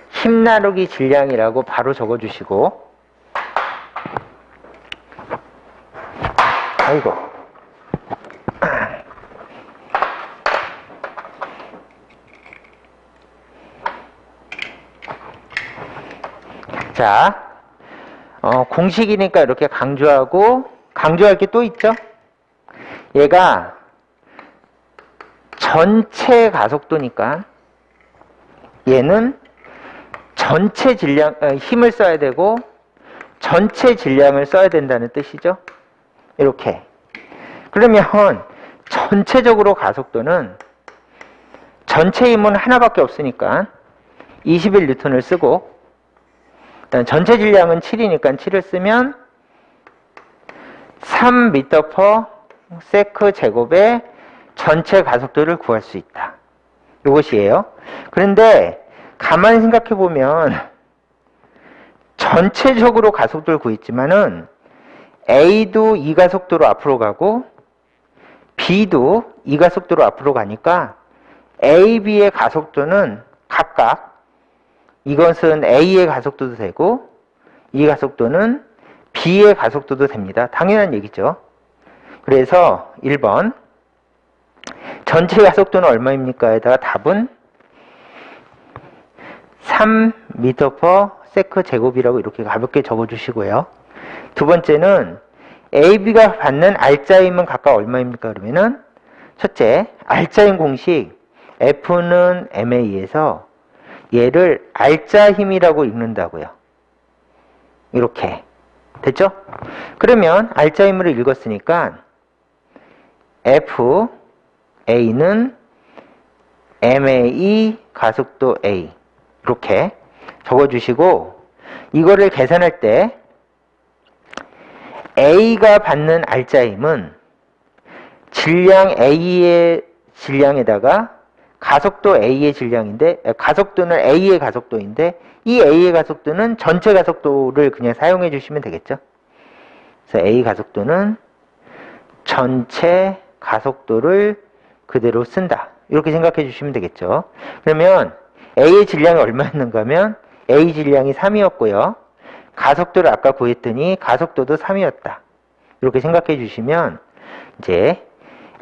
힘 나누기 질량이라고 바로 적어주시고 자, 공식이니까 이렇게 강조하고 강조할 게 또 있죠. 얘가 전체 가속도니까 얘는 전체 질량, 힘을 써야 되고 전체 질량을 써야 된다는 뜻이죠. 이렇게. 그러면 전체적으로 가속도는 전체 힘은 하나밖에 없으니까 21N을 쓰고 전체 질량은 7이니까 7을 쓰면 3m/s 제곱의 전체 가속도를 구할 수 있다. 이것이에요. 그런데 가만히 생각해 보면 전체적으로 가속도를 구했지만은 A도 이 가속도로 앞으로 가고 B도 이 가속도로 앞으로 가니까 A, B의 가속도는 각각 이것은 A의 가속도도 되고 이 가속도는 B의 가속도도 됩니다. 당연한 얘기죠. 그래서 1번 전체 가속도는 얼마입니까? 에다가 답은 3m/s 제곱이라고 이렇게 가볍게 적어주시고요. 두 번째는 AB가 받는 알짜힘은 각각 얼마입니까? 그러면은 첫째, 알짜힘 공식 F는 MA에서 얘를 알짜힘이라고 읽는다고요. 이렇게. 됐죠? 그러면 알짜힘으로 읽었으니까 F, A는 MA 가속도 A 이렇게 적어주시고 이거를 계산할 때 A가 받는 R자 힘은 질량 A의 질량에다가 가속도 A의 질량인데, 가속도는 A의 가속도인데, 이 A의 가속도는 전체 가속도를 그냥 사용해 주시면 되겠죠. 그래서 A 가속도는 전체 가속도를 그대로 쓴다. 이렇게 생각해 주시면 되겠죠. 그러면 A의 질량이 얼마였는가 하면 A 질량이 3이었고요. 가속도를 아까 구했더니 가속도도 3이었다. 이렇게 생각해 주시면 이제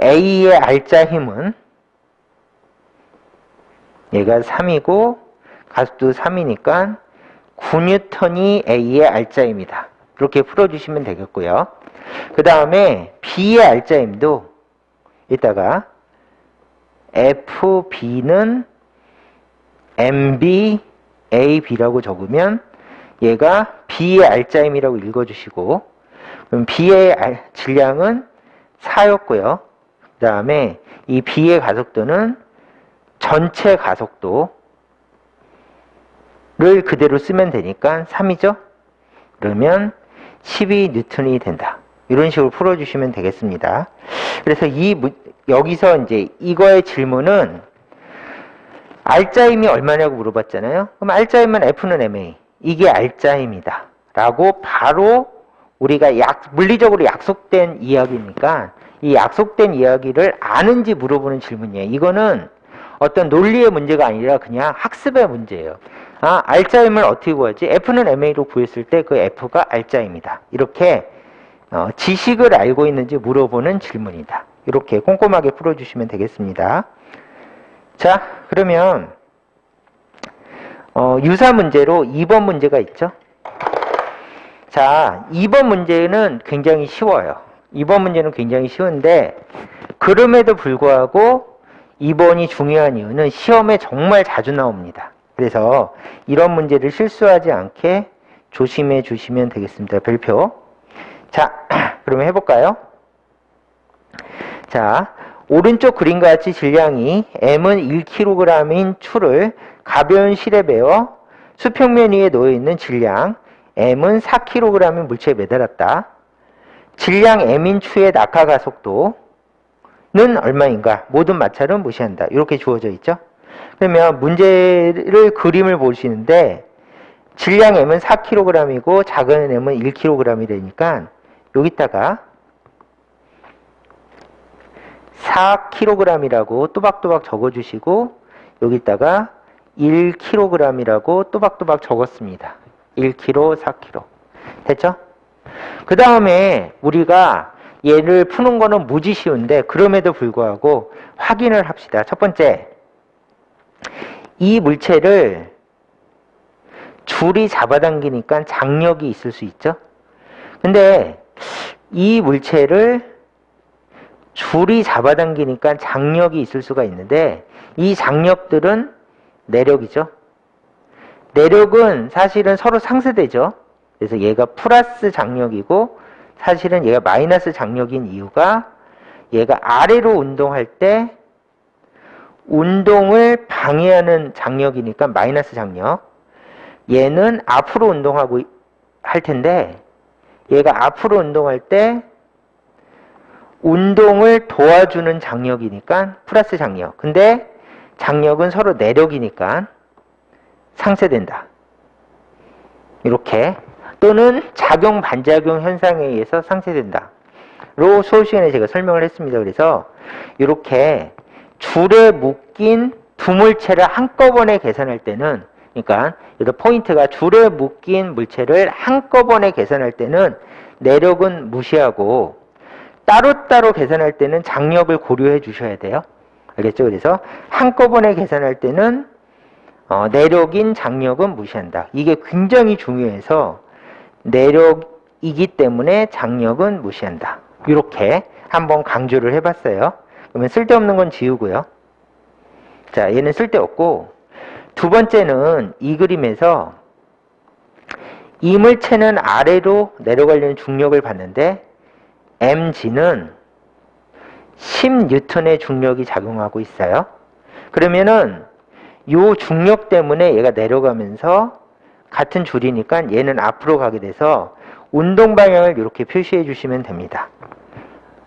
A의 R자 힘은 얘가 3이고 가속도 3이니까 9N이 A의 R자 힘이다. 이렇게 풀어주시면 되겠고요. 그 다음에 B의 R자 힘도 이따가 FB는 MB AB라고 적으면 얘가 B의 R자 힘이라고 읽어주시고, 그럼 B의 질량은 4였고요. 그 다음에 이 B의 가속도는 전체 가속도를 그대로 쓰면 되니까 3이죠. 그러면 12N이 된다. 이런 식으로 풀어주시면 되겠습니다. 그래서 여기서 이제 이거의 질문은 R자 힘이 얼마냐고 물어봤잖아요. 그럼 R자 힘은 F는 MA. 이게 R자 힘이다. 라고 바로 우리가 물리적으로 약속된 이야기니까 이 약속된 이야기를 아는지 물어보는 질문이에요. 이거는 어떤 논리의 문제가 아니라 그냥 학습의 문제예요. 아, R자 힘을 어떻게 구하지? F는 MA로 구했을 때 그 F가 R자 힘이다. 이렇게 지식을 알고 있는지 물어보는 질문이다. 이렇게 꼼꼼하게 풀어주시면 되겠습니다. 자, 그러면 유사 문제로 2번 문제가 있죠. 자, 2번 문제는 굉장히 쉬워요. 2번 문제는 굉장히 쉬운데 그럼에도 불구하고 2번이 중요한 이유는 시험에 정말 자주 나옵니다. 그래서 이런 문제를 실수하지 않게 조심해 주시면 되겠습니다. 별표. 자, 그러면 해볼까요? 자, 오른쪽 그림과 같이 질량이 M은 1kg인 추를 가벼운 실에 베어 수평면 위에 놓여있는 질량 M은 4kg인 물체에 매달았다. 질량 M인 추의 낙하 가속도는 얼마인가? 모든 마찰은 무시한다. 이렇게 주어져 있죠. 그러면 문제를 그림을 보시는데 질량 M은 4kg이고 작은 M은 1kg이 되니까 여기다가 4kg이라고 또박또박 적어주시고 여기다가 1kg이라고 또박또박 적었습니다. 1kg, 4kg. 됐죠? 그 다음에 우리가 얘를 푸는 거는 무지 쉬운데 그럼에도 불구하고 확인을 합시다. 첫 번째, 이 물체를 줄이 잡아당기니까 장력이 있을 수 있죠? 근데 이 물체를 줄이 잡아당기니까 장력이 있을 수가 있는데 이 장력들은 내력이죠. 내력은 사실은 서로 상쇄되죠. 그래서 얘가 플러스 장력이고 사실은 얘가 마이너스 장력인 이유가 얘가 아래로 운동할 때 운동을 방해하는 장력이니까 마이너스 장력. 얘는 앞으로 운동하고 할 텐데 얘가 앞으로 운동할 때 운동을 도와주는 장력이니까 플러스 장력. 근데 장력은 서로 내력이니까 상쇄된다. 이렇게. 또는 작용 반작용 현상에 의해서 상쇄된다. 로 수업 시간에 제가 설명을 했습니다. 그래서 이렇게 줄에 묶인 두 물체를 한꺼번에 계산할 때는, 그러니까 여기서 포인트가 줄에 묶인 물체를 한꺼번에 계산할 때는 내력은 무시하고 따로따로 계산할 때는 장력을 고려해 주셔야 돼요. 알겠죠? 그래서 한꺼번에 계산할 때는 내력인 장력은 무시한다. 이게 굉장히 중요해서 내력이기 때문에 장력은 무시한다. 이렇게 한번 강조를 해봤어요. 그러면 쓸데없는 건 지우고요. 자, 얘는 쓸데없고 두 번째는 이 그림에서 이 물체는 아래로 내려가려는 중력을 받는데 mg는 10N의 중력이 작용하고 있어요. 그러면은 이 중력 때문에 얘가 내려가면서 같은 줄이니까 얘는 앞으로 가게 돼서 운동 방향을 이렇게 표시해 주시면 됩니다.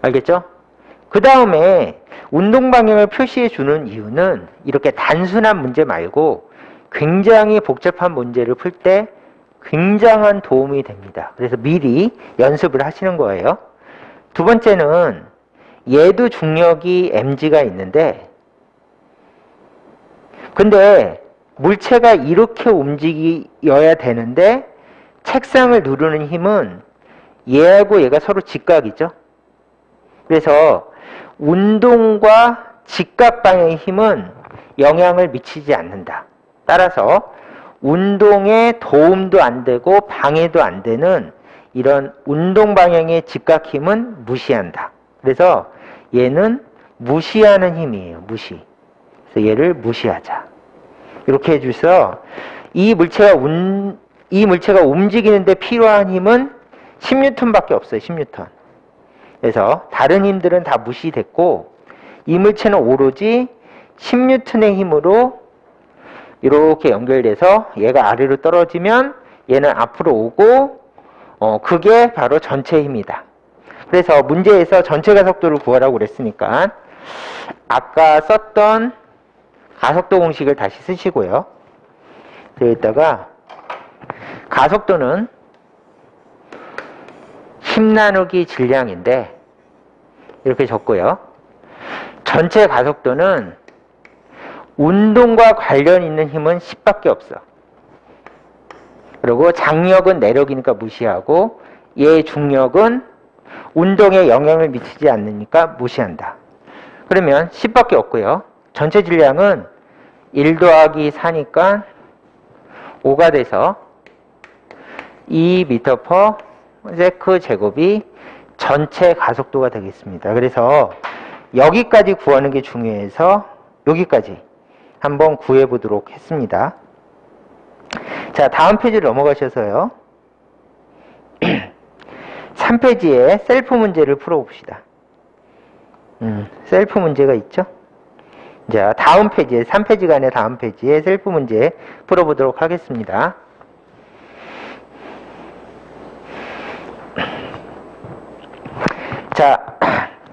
알겠죠? 그 다음에 운동 방향을 표시해 주는 이유는 이렇게 단순한 문제 말고 굉장히 복잡한 문제를 풀 때 굉장한 도움이 됩니다. 그래서 미리 연습을 하시는 거예요. 두 번째는 얘도 중력이 mg가 있는데 근데 물체가 이렇게 움직여야 되는데 책상을 누르는 힘은 얘하고 얘가 서로 직각이죠. 그래서 운동과 직각 방향의 힘은 영향을 미치지 않는다. 따라서 운동에 도움도 안 되고 방해도 안 되는 이런 운동 방향의 직각 힘은 무시한다. 그래서 얘는 무시하는 힘이에요. 무시. 그래서 얘를 무시하자. 이렇게 해줘서 이 물체가 움직이는데 필요한 힘은 10N밖에 없어요. 10N. 그래서 다른 힘들은 다 무시됐고 이 물체는 오로지 10N의 힘으로 이렇게 연결돼서 얘가 아래로 떨어지면 얘는 앞으로 오고 그게 바로 전체 힘이다. 그래서 문제에서 전체 가속도를 구하라고 그랬으니까 아까 썼던 가속도 공식을 다시 쓰시고요. 여기다가 가속도는 힘 나누기 질량인데 이렇게 적고요. 전체 가속도는 운동과 관련 있는 힘은 10밖에 없어. 그리고 장력은 내력이니까 무시하고 얘 중력은 운동에 영향을 미치지 않으니까 무시한다. 그러면 10밖에 없고요. 전체 질량은 1 더하기 4니까 5가 돼서 2m/s 제곱이 전체 가속도가 되겠습니다. 그래서 여기까지 구하는 게 중요해서 여기까지 한번 구해 보도록 했습니다. 자, 다음 페이지로 넘어가셔서요. 3페이지에 셀프 문제를 풀어봅시다. 셀프 문제가 있죠? 자, 다음 페이지에, 3페이지가 아니라 다음 페이지에 셀프 문제 풀어보도록 하겠습니다. 자,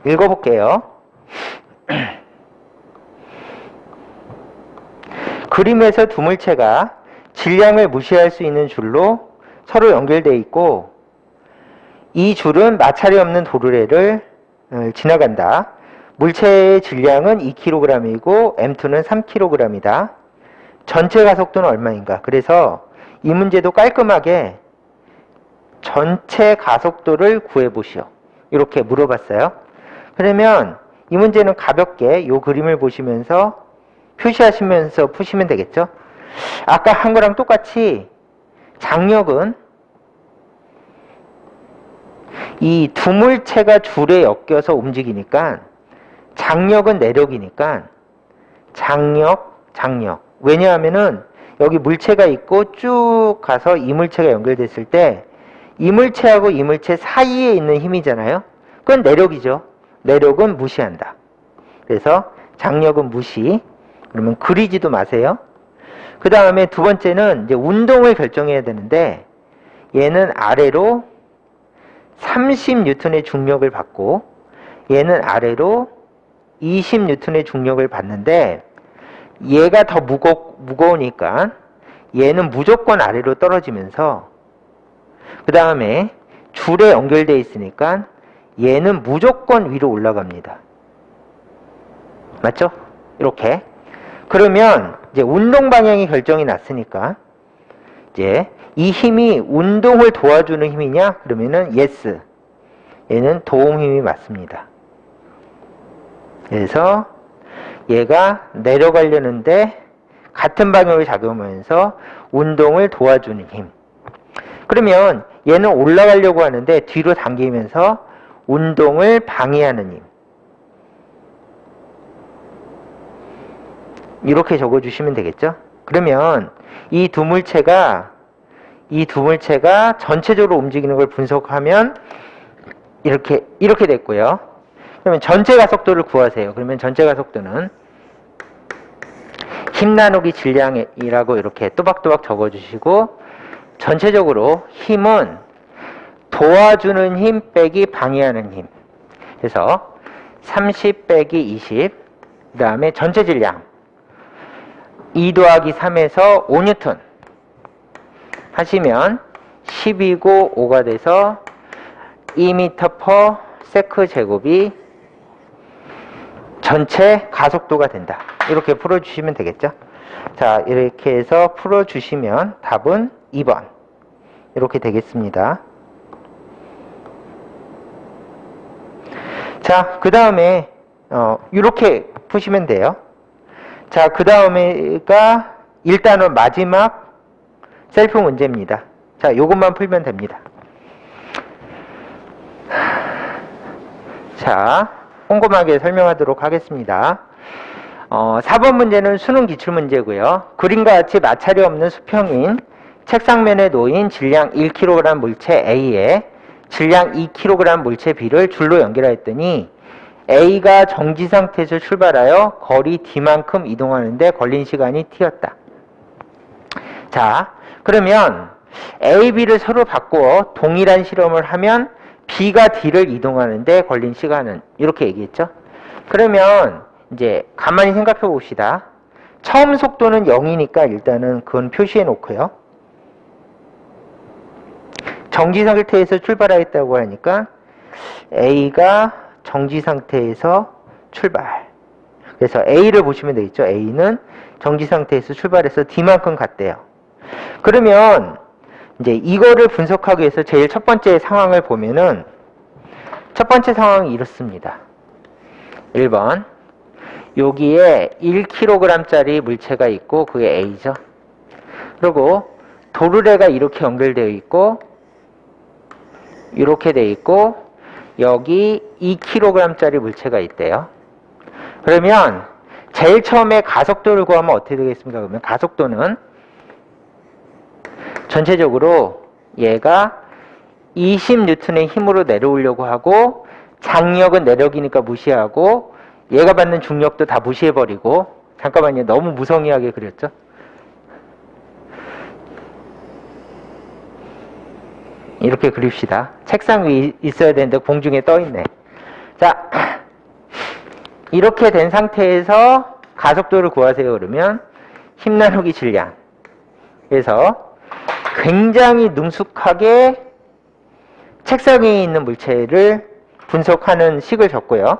읽어볼게요. 그림에서 두 물체가 질량을 무시할 수 있는 줄로 서로 연결되어 있고 이 줄은 마찰이 없는 도르래를 지나간다. 물체의 질량은 2kg이고 M2는 3kg이다. 전체 가속도는 얼마인가? 그래서 이 문제도 깔끔하게 전체 가속도를 구해보시오. 이렇게 물어봤어요. 그러면 이 문제는 가볍게 이 그림을 보시면서 표시하시면서 푸시면 되겠죠? 아까 한 거랑 똑같이 장력은 이 두 물체가 줄에 엮여서 움직이니까 장력은 내력이니까 장력. 왜냐하면은 여기 물체가 있고 쭉 가서 이 물체가 연결됐을 때 이 물체하고 이 물체 사이에 있는 힘이잖아요. 그건 내력이죠. 내력은 무시한다. 그래서 장력은 무시. 그러면 그리지도 마세요. 그 다음에 두 번째는 이제 운동을 결정해야 되는데 얘는 아래로 30N의 중력을 받고 얘는 아래로 20N의 중력을 받는데 얘가 더 무거우니까 얘는 무조건 아래로 떨어지면서 그 다음에 줄에 연결되어 있으니까 얘는 무조건 위로 올라갑니다. 맞죠? 이렇게. 그러면 이제 운동 방향이 결정이 났으니까 이제 이 힘이 운동을 도와주는 힘이냐? 그러면은 yes. 얘는 도움 힘이 맞습니다. 그래서 얘가 내려가려는데 같은 방향으로 작용하면서 운동을 도와주는 힘. 그러면 얘는 올라가려고 하는데 뒤로 당기면서 운동을 방해하는 힘. 이렇게 적어주시면 되겠죠? 그러면 이 두 물체가 전체적으로 움직이는 걸 분석하면 이렇게 됐고요. 그러면 전체 가속도를 구하세요. 그러면 전체 가속도는 힘 나누기 질량이라고 이렇게 또박또박 적어주시고 전체적으로 힘은 도와주는 힘 빼기 방해하는 힘. 그래서 30 빼기 20, 그 다음에 전체 질량 2 더하기 3에서 5N 하시면 12고 5가 돼서 2m/s 제곱이 전체 가속도가 된다. 이렇게 풀어주시면 되겠죠. 자, 이렇게 해서 풀어주시면 답은 2번 이렇게 되겠습니다. 자, 그 다음에 이렇게 푸시면 돼요. 자, 그 다음에가 일단은 마지막 셀프 문제입니다. 자, 요것만 풀면 됩니다. 자, 꼼꼼하게 설명하도록 하겠습니다. 4번 문제는 수능 기출문제고요. 그림과 같이 마찰이 없는 수평인 책상면에 놓인 질량 1kg 물체 A에 질량 2kg 물체 B를 줄로 연결하였더니 A가 정지 상태에서 출발하여 거리 D만큼 이동하는데 걸린 시간이 T였다. 자, 그러면 A, B를 서로 바꾸어 동일한 실험을 하면 B가 D를 이동하는데 걸린 시간은 이렇게 얘기했죠. 그러면 이제 가만히 생각해 봅시다. 처음 속도는 0이니까 일단은 그건 표시해 놓고요. 정지 상태에서 출발하였다고 하니까 A가 정지 상태에서 출발. 그래서 A를 보시면 되겠죠. A는 정지 상태에서 출발해서 D만큼 갔대요. 그러면 이제 이거를 분석하기 위해서 제일 첫 번째 상황을 보면은 첫 번째 상황이 이렇습니다. 1번. 여기에 1kg짜리 물체가 있고 그게 A죠. 그리고 도르래가 이렇게 연결되어 있고 이렇게 되어 있고 여기 2kg짜리 물체가 있대요. 그러면 제일 처음에 가속도를 구하면 어떻게 되겠습니까? 그러면 가속도는 전체적으로 얘가 20N의 힘으로 내려오려고 하고 장력은 내력이니까 무시하고 얘가 받는 중력도 다 무시해버리고 잠깐만요. 너무 무성의하게 그렸죠? 이렇게 그립시다. 책상 위에 있어야 되는데 공중에 떠있네. 자, 이렇게 된 상태에서 가속도를 구하세요. 그러면 힘 나누기 질량. 그래서 굉장히 능숙하게 책상 위에 있는 물체를 분석하는 식을 줬고요.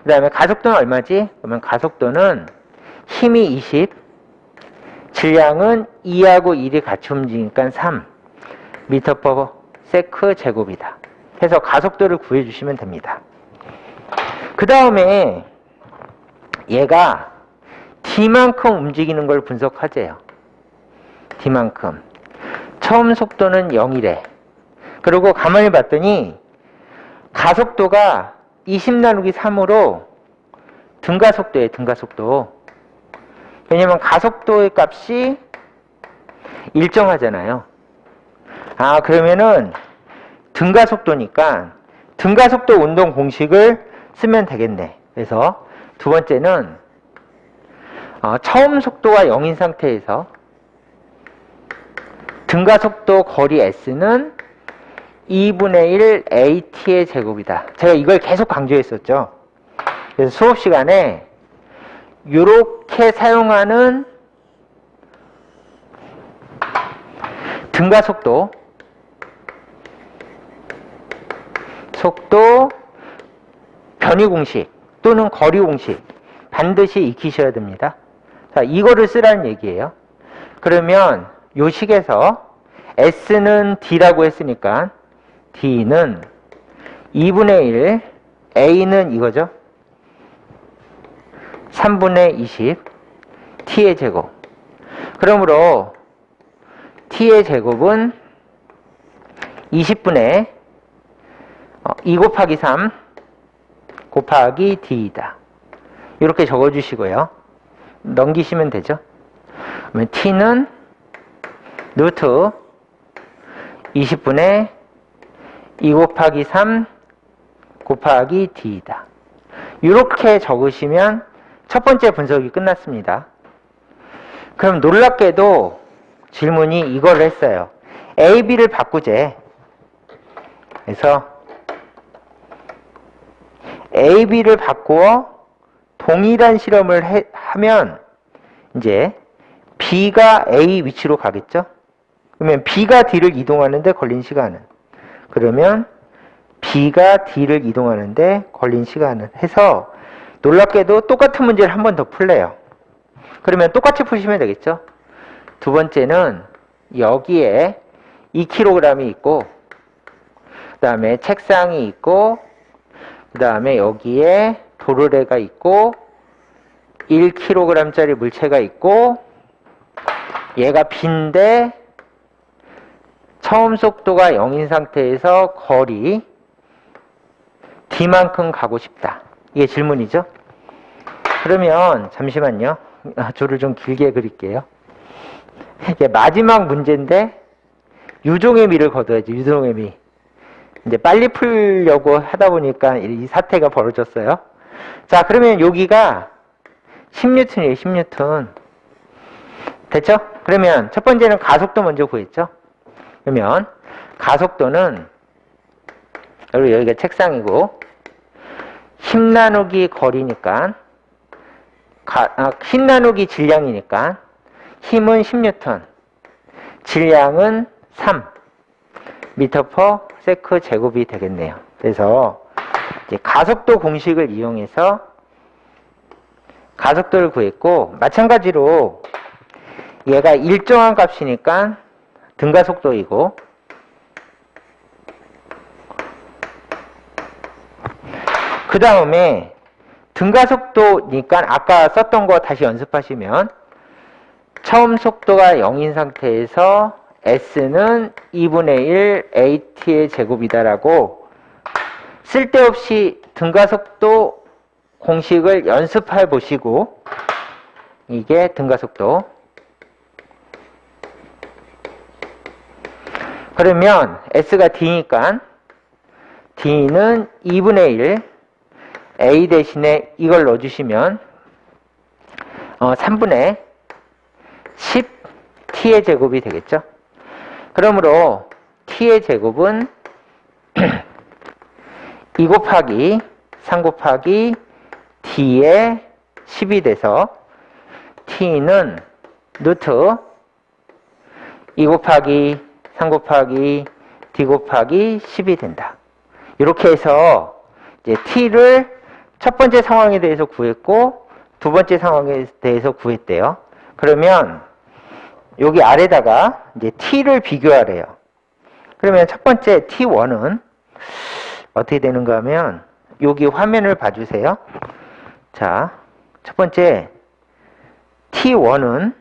그 다음에 가속도는 얼마지? 그러면 가속도는 힘이 20, 질량은 2하고 1이 같이 움직이니까 3 m/s 제곱이다. 해서 가속도를 구해주시면 됩니다. 그 다음에 얘가 D만큼 움직이는 걸 분석하재요. D만큼. 처음 속도는 0이래. 그리고 가만히 봤더니 가속도가 20 나누기 3으로 등가속도예요. 등가속도. 왜냐면 가속도의 값이 일정하잖아요. 아, 그러면은 등가속도니까 등가속도 운동 공식을 쓰면 되겠네. 그래서 두 번째는 처음 속도가 0인 상태에서 등가속도 거리 S는 2분의 1 AT의 제곱이다. 제가 이걸 계속 강조했었죠. 그래서 수업 시간에 이렇게 사용하는 등가속도 변이 공식 또는 거리 공식 반드시 익히셔야 됩니다. 자, 이거를 쓰라는 얘기예요. 그러면 요 식에서 S는 D라고 했으니까 D는 2분의 1, A는 이거죠. 3분의 20, T의 제곱. 그러므로 T의 제곱은 20분의 2 곱하기 3 곱하기 D이다. 이렇게 적어주시고요. 넘기시면 되죠. 그러면 T는 루트 20분의 2 곱하기 3 곱하기 D이다. 이렇게 적으시면 첫 번째 분석이 끝났습니다. 그럼 놀랍게도 질문이 이걸 했어요. A, B를 바꾸재. 그래서 A, B를 바꾸어 동일한 실험을 하면 이제 B가 A 위치로 가겠죠? 그러면 B가 D를 이동하는데 걸린 시간은, 그러면 B가 D를 이동하는데 걸린 시간은 해서 놀랍게도 똑같은 문제를 한 번 더 풀래요. 그러면 똑같이 푸시면 되겠죠? 두 번째는 여기에 2kg이 있고, 그 다음에 책상이 있고, 그 다음에 여기에 도르래가 있고, 1kg짜리 물체가 있고, 얘가 B인데 처음 속도가 0인 상태에서 거리 D만큼 가고 싶다. 이게 질문이죠. 그러면 잠시만요. 줄을 좀 길게 그릴게요. 이제 마지막 문제인데 유종의 미를 거둬야지. 유종의 미. 이제 빨리 풀려고 하다 보니까 이 사태가 벌어졌어요. 자, 그러면 여기가 10N이에요. 10N. 됐죠? 그러면 첫 번째는 가속도 먼저 구했죠? 그러면 가속도는 여기가 책상이고 10 나누기 거리니까 10 나누기 질량이니까 힘은 10N, 질량은 3 미터 퍼 세크 제곱이 되겠네요. 그래서 이제 가속도 공식을 이용해서 가속도를 구했고, 마찬가지로 얘가 일정한 값이니까 등가속도이고, 그 다음에 등가속도니까 아까 썼던 거 다시 연습하시면 처음 속도가 0인 상태에서 S는 2분의 1 AT의 제곱이다라고 쓸데없이 등가속도 공식을 연습해 보시고, 이게 등가속도. 그러면 S가 D니까 D는 2분의 1 A 대신에 이걸 넣어주시면 3분의 10 T의 제곱이 되겠죠. 그러므로 T의 제곱은 2 곱하기 3 곱하기 D의 10이 돼서 T는 루트 2 곱하기 3 곱하기 D 곱하기 10이 된다. 이렇게 해서 이제 T를 첫 번째 상황에 대해서 구했고 두 번째 상황에 대해서 구했대요. 그러면 여기 아래다가 이제 T를 비교하래요. 그러면 첫 번째 T1은 어떻게 되는가 하면 여기 화면을 봐주세요. 자, 첫 번째 T1은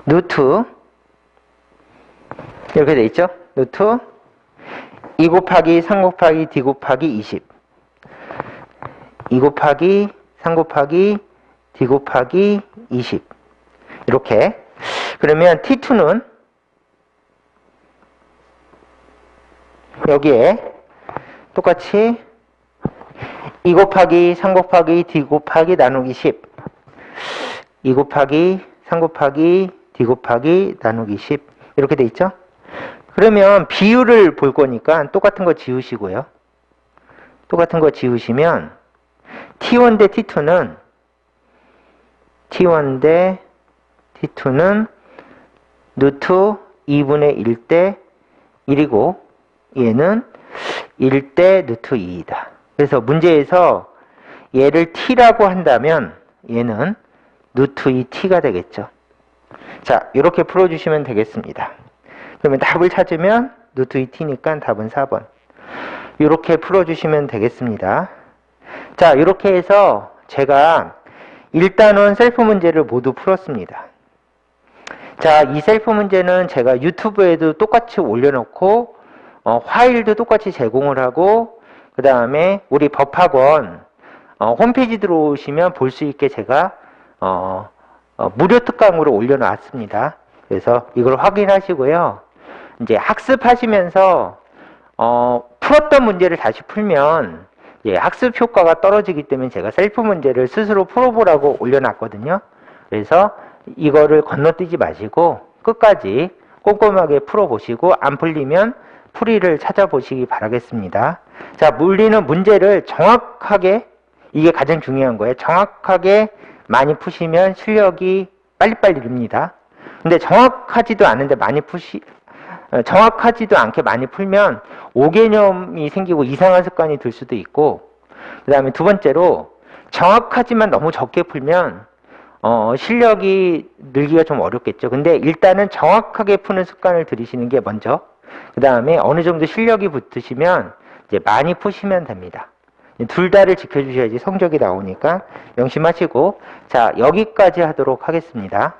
루트 이렇게 돼 있죠? 루트 2 곱하기 3 곱하기 D 곱하기 20 2 곱하기 3 곱하기 D 곱하기 20 이렇게. 그러면 T2는 여기에 똑같이 2 곱하기 3 곱하기 D 곱하기 나누기 10 2 곱하기 3 곱하기 D 곱하기 나누기 10 이렇게 돼 있죠? 그러면 비율을 볼 거니까 똑같은 거 지우시고요. 똑같은 거 지우시면 T1 대 T2는 T1 대 T2는 루트 2분의 1 대 1이고 얘는 1 대 루트 2이다. 그래서 문제에서 얘를 T라고 한다면 얘는 루트 2T가 되겠죠. 자, 이렇게 풀어주시면 되겠습니다. 그러면 답을 찾으면 루트 2T니까 답은 4번. 이렇게 풀어주시면 되겠습니다. 자, 이렇게 해서 제가 1단원 셀프 문제를 모두 풀었습니다. 자, 이 셀프 문제는 제가 유튜브에도 똑같이 올려놓고 파일도 똑같이 제공을 하고 그 다음에 우리 법학원 홈페이지 들어오시면 볼 수 있게 제가 무료 특강으로 올려놨습니다. 그래서 이걸 확인하시고요. 이제 학습하시면서 풀었던 문제를 다시 풀면 학습 효과가 떨어지기 때문에 제가 셀프 문제를 스스로 풀어보라고 올려놨거든요. 그래서 이거를 건너뛰지 마시고 끝까지 꼼꼼하게 풀어보시고 안 풀리면 풀이를 찾아보시기 바라겠습니다. 자, 물리는 문제를 정확하게, 이게 가장 중요한 거예요. 정확하게 많이 푸시면 실력이 빨리빨리 늡니다. 근데 정확하지도 않게 많이 풀면 오개념이 생기고 이상한 습관이 들 수도 있고, 그 다음에 두 번째로 정확하지만 너무 적게 풀면 실력이 늘기가 좀 어렵겠죠. 근데 일단은 정확하게 푸는 습관을 들이시는 게 먼저, 그 다음에 어느 정도 실력이 붙으시면 이제 많이 푸시면 됩니다. 둘 다를 지켜주셔야지 성적이 나오니까 명심하시고, 자, 여기까지 하도록 하겠습니다.